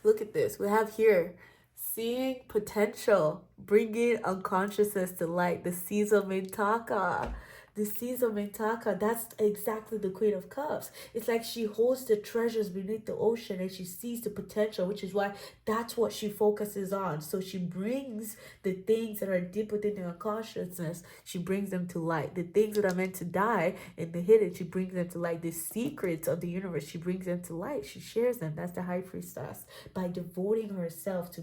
look at this. We have here, seeing potential, bringing unconsciousness to light, the Caesar Mintaka. The Caesar Mintaka, that's exactly the Queen of Cups. It's like she holds the treasures beneath the ocean and she sees the potential, which is why that's what she focuses on. So she brings the things that are deep within her consciousness, she brings them to light. The things that are meant to die in the hidden, she brings them to light. The secrets of the universe, she brings them to light. She shares them. That's the High Priestess. By devoting herself to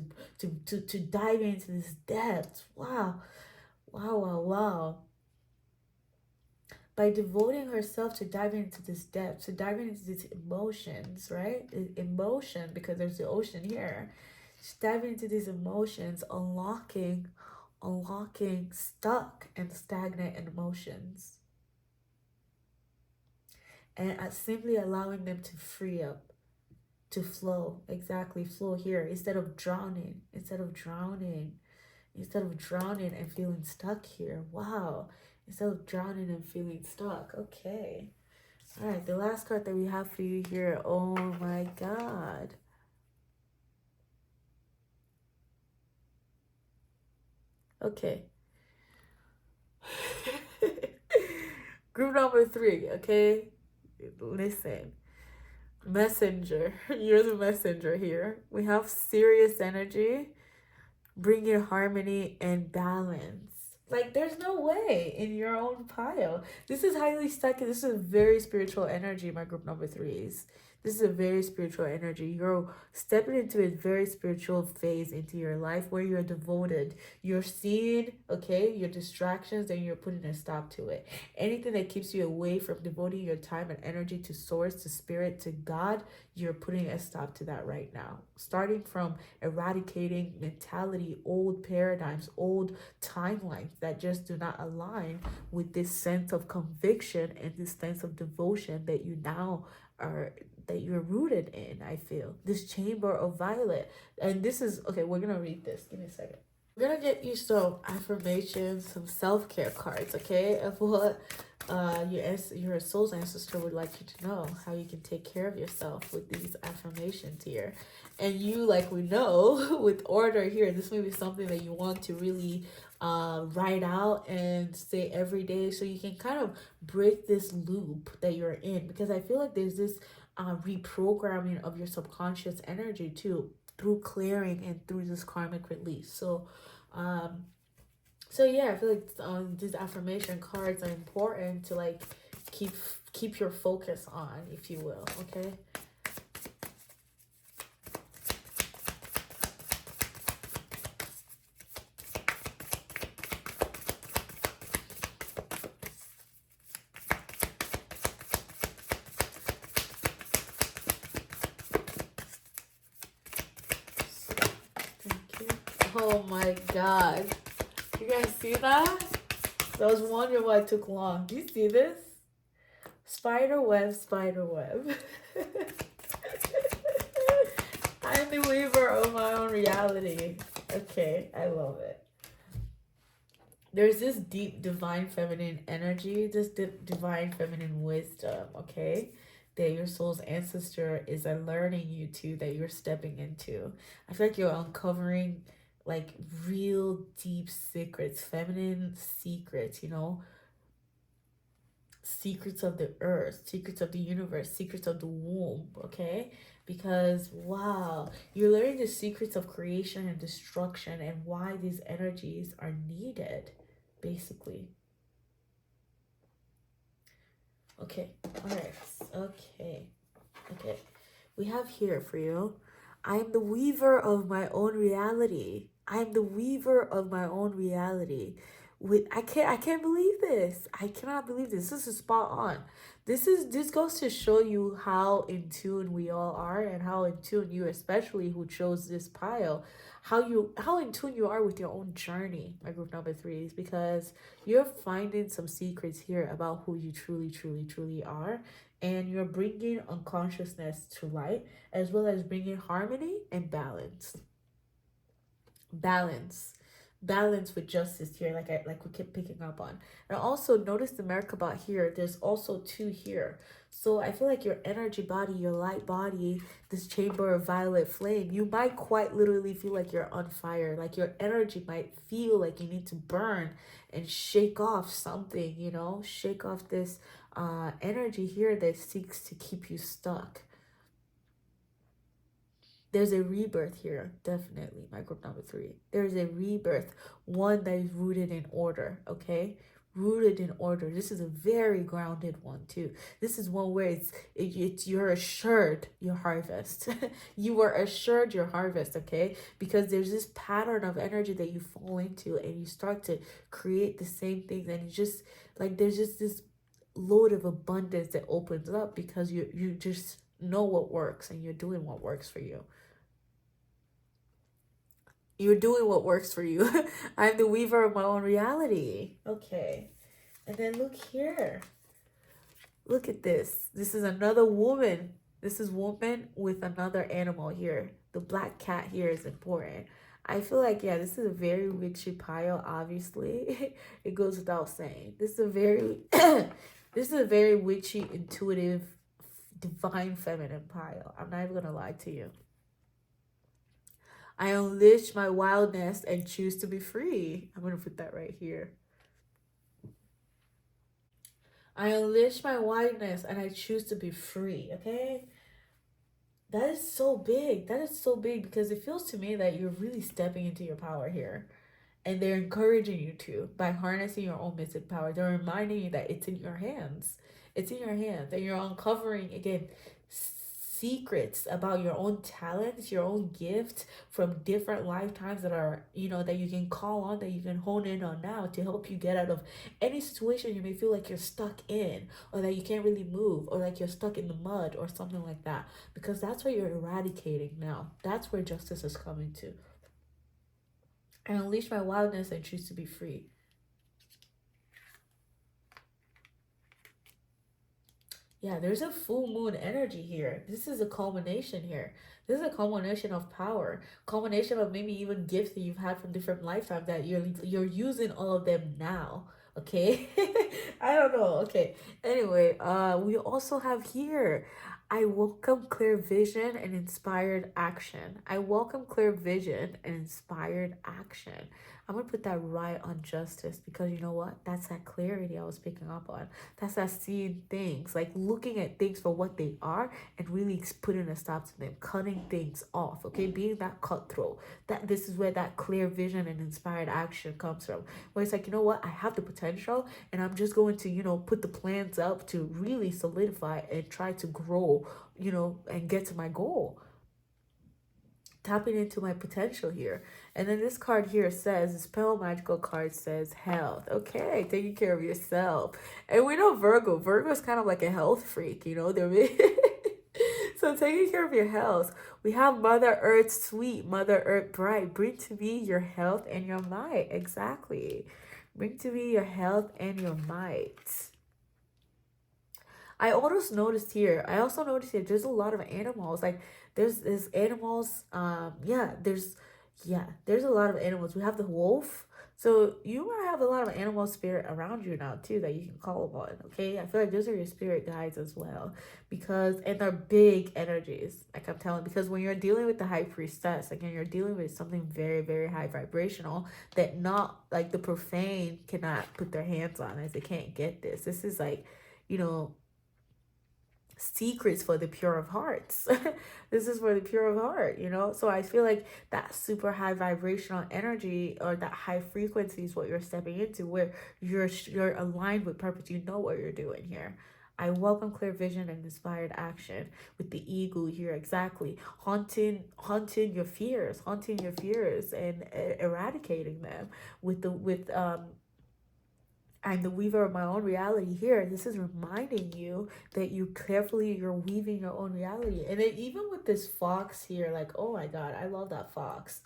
dive into this depth. Wow. Wow, wow, wow. By devoting herself to diving into this depth, to diving into these emotions, right? Emotion, because there's the ocean here. She's diving into these emotions, unlocking stuck and stagnant emotions. And simply allowing them to free up, to flow. Exactly, flow here. Instead of drowning and feeling stuck here. Wow. Instead of drowning and feeling stuck. Okay. All right. The last card that we have for you here. Oh my God. Okay. Group number 3. Okay. Listen. Messenger. You're the messenger here. We have serious energy. Bringing harmony and balance. Like, there's no way in your own pile. This is highly stuck. This is a very spiritual energy, my group number 3s. This is a very spiritual energy. You're stepping into a very spiritual phase into your life where you're devoted. You're seeing, okay, your distractions, and you're putting a stop to it. Anything that keeps you away from devoting your time and energy to source, to spirit, to God, you're putting a stop to that right now. Starting from eradicating mentality, old paradigms, old timelines that just do not align with this sense of conviction and this sense of devotion that you now are, that you're rooted in. I feel this chamber of violet. And this is okay, we're gonna read this. Give me a second. We're gonna get you some affirmations, some self-care cards, okay, of what your soul's ancestor would like you to know, how you can take care of yourself with these affirmations here. And you, like we know, with order here, this may be something that you want to really write out and say every day, so you can kind of break this loop that you're in, because I feel like there's this reprogramming of your subconscious energy too, through clearing and through this karmic release. So yeah, I feel like these affirmation cards are important to like keep your focus on, if you will. Okay. Oh my god. You guys see that? So I was wondering why it took long. Do you see this? Spider web, spider web. I'm the weaver of my own reality. Okay, I love it. There's this deep divine feminine energy, this divine feminine wisdom, okay? That your soul's ancestor is alerting you to, that you're stepping into. I feel like you're uncovering like real deep secrets, feminine secrets, you know? Secrets of the earth, secrets of the universe, secrets of the womb, okay? Because wow, you're learning the secrets of creation and destruction and why these energies are needed, basically. Okay, all right, okay. We have here for you, I am the weaver of my own reality. I am the weaver of my own reality. I can't believe this. I cannot believe this. This is spot on. This goes to show you how in tune we all are, and how in tune you, especially who chose this pile, how in tune you are with your own journey, my group number 3 is, because you're finding some secrets here about who you truly are, and you're bringing unconsciousness to light, as well as bringing harmony and balance with justice here, like we kept picking up on. And also notice the Merkaba here, there's also 2 here. So I feel like your energy body, your light body, this chamber of violet flame, you might quite literally feel like you're on fire, like your energy might feel like you need to burn and shake off something, you know, shake off this energy here that seeks to keep you stuck. There's a rebirth here, definitely, my group number 3. There's a rebirth, one that is rooted in order, okay? Rooted in order. This is a very grounded one too. This is one where it's you're assured your harvest. You are assured your harvest, okay? Because there's this pattern of energy that you fall into, and you start to create the same things, and it's just like there's just this load of abundance that opens up because you just know what works, and you're doing what works for you. You're doing what works for you. I'm the weaver of my own reality. Okay. And then look here. Look at this. This is another woman. This is woman with another animal here. The black cat here is important. I feel like, yeah, this is a very witchy pile, obviously. It goes without saying. This is a very this is a very witchy, intuitive, divine feminine pile. I'm not even gonna lie to you. I unleash my wildness and choose to be free. I'm going to put that right here. I unleash my wildness and I choose to be free, okay? That is so big. That is so big because it feels to me that you're really stepping into your power here. And they're encouraging you to by harnessing your own mystic power. They're reminding you that it's in your hands. It's in your hands. And you're uncovering, again, secrets about your own talents, your own gifts from different lifetimes that are, you know, that you can call on, that you can hone in on now to help you get out of any situation you may feel like you're stuck in, or that you can't really move, or like you're stuck in the mud or something like that. Because that's what you're eradicating now. That's where justice is coming to. I unleash my wildness and choose to be free. Yeah, there's a full moon energy here. This is a culmination here. This is a culmination of power, culmination of maybe even gifts that you've had from different lifetimes that you're using all of them now. Okay, I don't know. Okay, anyway, we also have here, I welcome clear vision and inspired action. I welcome clear vision and inspired action. I'm gonna put that right on justice, because you know what? That's that clarity I was picking up on. That's that seeing things, like looking at things for what they are and really putting a stop to them, cutting things off, okay? Being that cutthroat. This is where that clear vision and inspired action comes from. Where it's like, you know what? I have the potential, and I'm just going to, you know, put the plans up to really solidify and try to grow, you know, and get to my goal. Tapping into my potential here. And then this card here says, the spell magical card says health. Okay, taking care of yourself. And we know Virgo is kind of like a health freak, you know. They're So taking care of your health. We have Mother Earth sweet, Mother Earth bright. Bring to me your health and your might. Exactly. Bring to me your health and your might. I also noticed here, there's a lot of animals. Like there's animals, there's a lot of animals. We have the wolf. So you might have a lot of animal spirit around you now too that you can call upon. Okay. I feel like those are your spirit guides as well. And they're big energies, like I'm telling, because when you're dealing with the high priestess, again, you're dealing with something very, very high vibrational that not like the profane cannot put their hands on, as they can't get this. This is like, you know, secrets for the pure of hearts. This is for the pure of heart, you know. So I feel like that super high vibrational energy or that high frequency is what you're stepping into, where you're aligned with purpose. You know what you're doing here. I welcome clear vision and inspired action with the ego here. Exactly. Haunting your fears, and eradicating them with I'm the weaver of my own reality here. This is reminding you that you're weaving your own reality. And then even with this fox here, like, oh my God, I love that fox.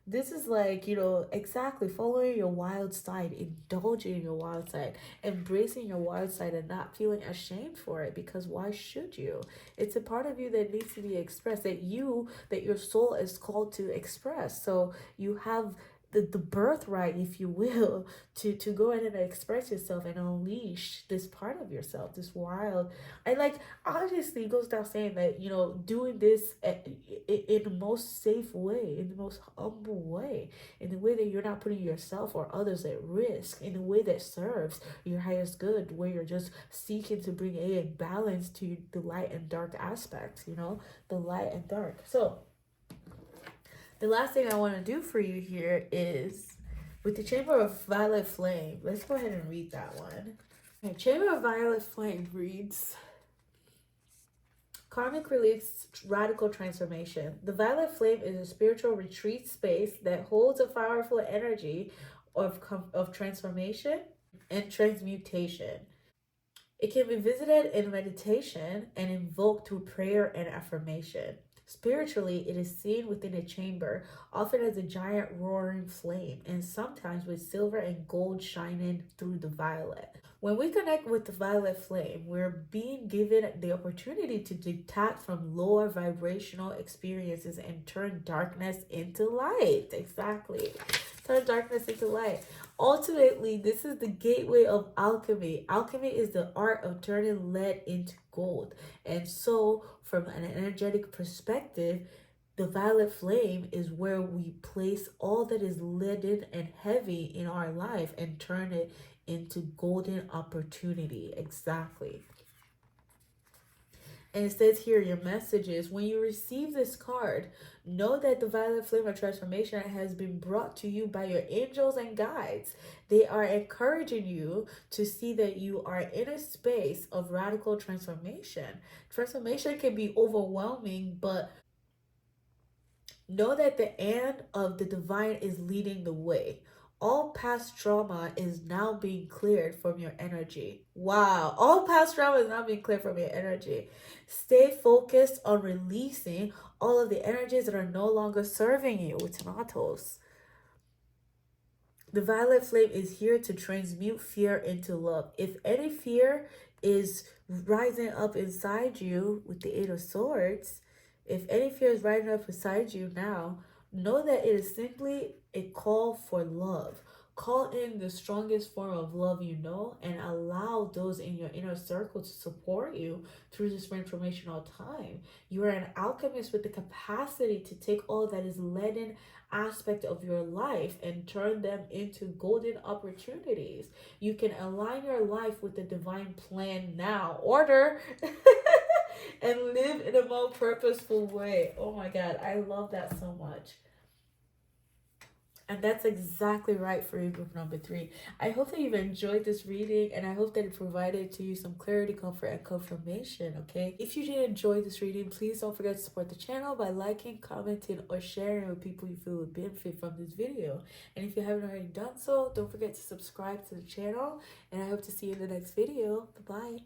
This is like, you know, exactly following your wild side, indulging in your wild side, embracing your wild side and not feeling ashamed for it, because why should you? It's a part of you that needs to be expressed, that your soul is called to express. So you have the birthright, if you will, to go ahead and express yourself and unleash this part of yourself, this wild. And like, obviously it goes down saying that, you know, doing this in the most safe way, in the most humble way, in the way that you're not putting yourself or others at risk, in a way that serves your highest good, where you're just seeking to bring a balance to the light and dark aspects, you know, the light and dark. So the last thing I want to do for you here is with the Chamber of Violet Flame. Let's go ahead and read that one. Okay, Chamber of Violet Flame reads, Karmic Relief's Radical Transformation. The Violet Flame is a spiritual retreat space that holds a powerful energy of transformation and transmutation. It can be visited in meditation and invoked through prayer and affirmation. Spiritually, it is seen within a chamber, often as a giant roaring flame, and sometimes with silver and gold shining through the violet. When we connect with the violet flame, we're being given the opportunity to detach from lower vibrational experiences and turn darkness into light. Exactly. Turn darkness into light. Ultimately, this is the gateway of alchemy. Alchemy is the art of turning lead into gold. And so, from an energetic perspective, the violet flame is where we place all that is leaden and heavy in our life and turn it into golden opportunity. Exactly. And it says here, your message is, when you receive this card, know that the violet flame of transformation has been brought to you by your angels and guides. They are encouraging you to see that you are in a space of radical transformation. Transformation can be overwhelming, but know that the hand of the divine is leading the way. All past trauma is now being cleared from your energy. Wow. All past trauma is now being cleared from your energy. Stay focused on releasing all of the energies that are no longer serving you with Thanatos. The violet flame is here to transmute fear into love. If any fear is rising up inside you with the Eight of Swords, if any fear is rising up inside you now, know that it is simply a call for love. Call in the strongest form of love you know and allow those in your inner circle to support you through this transformational time. You are an alchemist with the capacity to take all that is leaden aspect of your life and turn them into golden opportunities. You can align your life with the divine plan now. Order. And live in a more purposeful way. Oh my God, I love that so much. And that's exactly right for you, group number 3. I hope that you've enjoyed this reading, and I hope that it provided to you some clarity, comfort, and confirmation, okay? If you did enjoy this reading, please don't forget to support the channel by liking, commenting, or sharing with people you feel would benefit from this video. And if you haven't already done so, don't forget to subscribe to the channel, and I hope to see you in the next video. Bye-bye.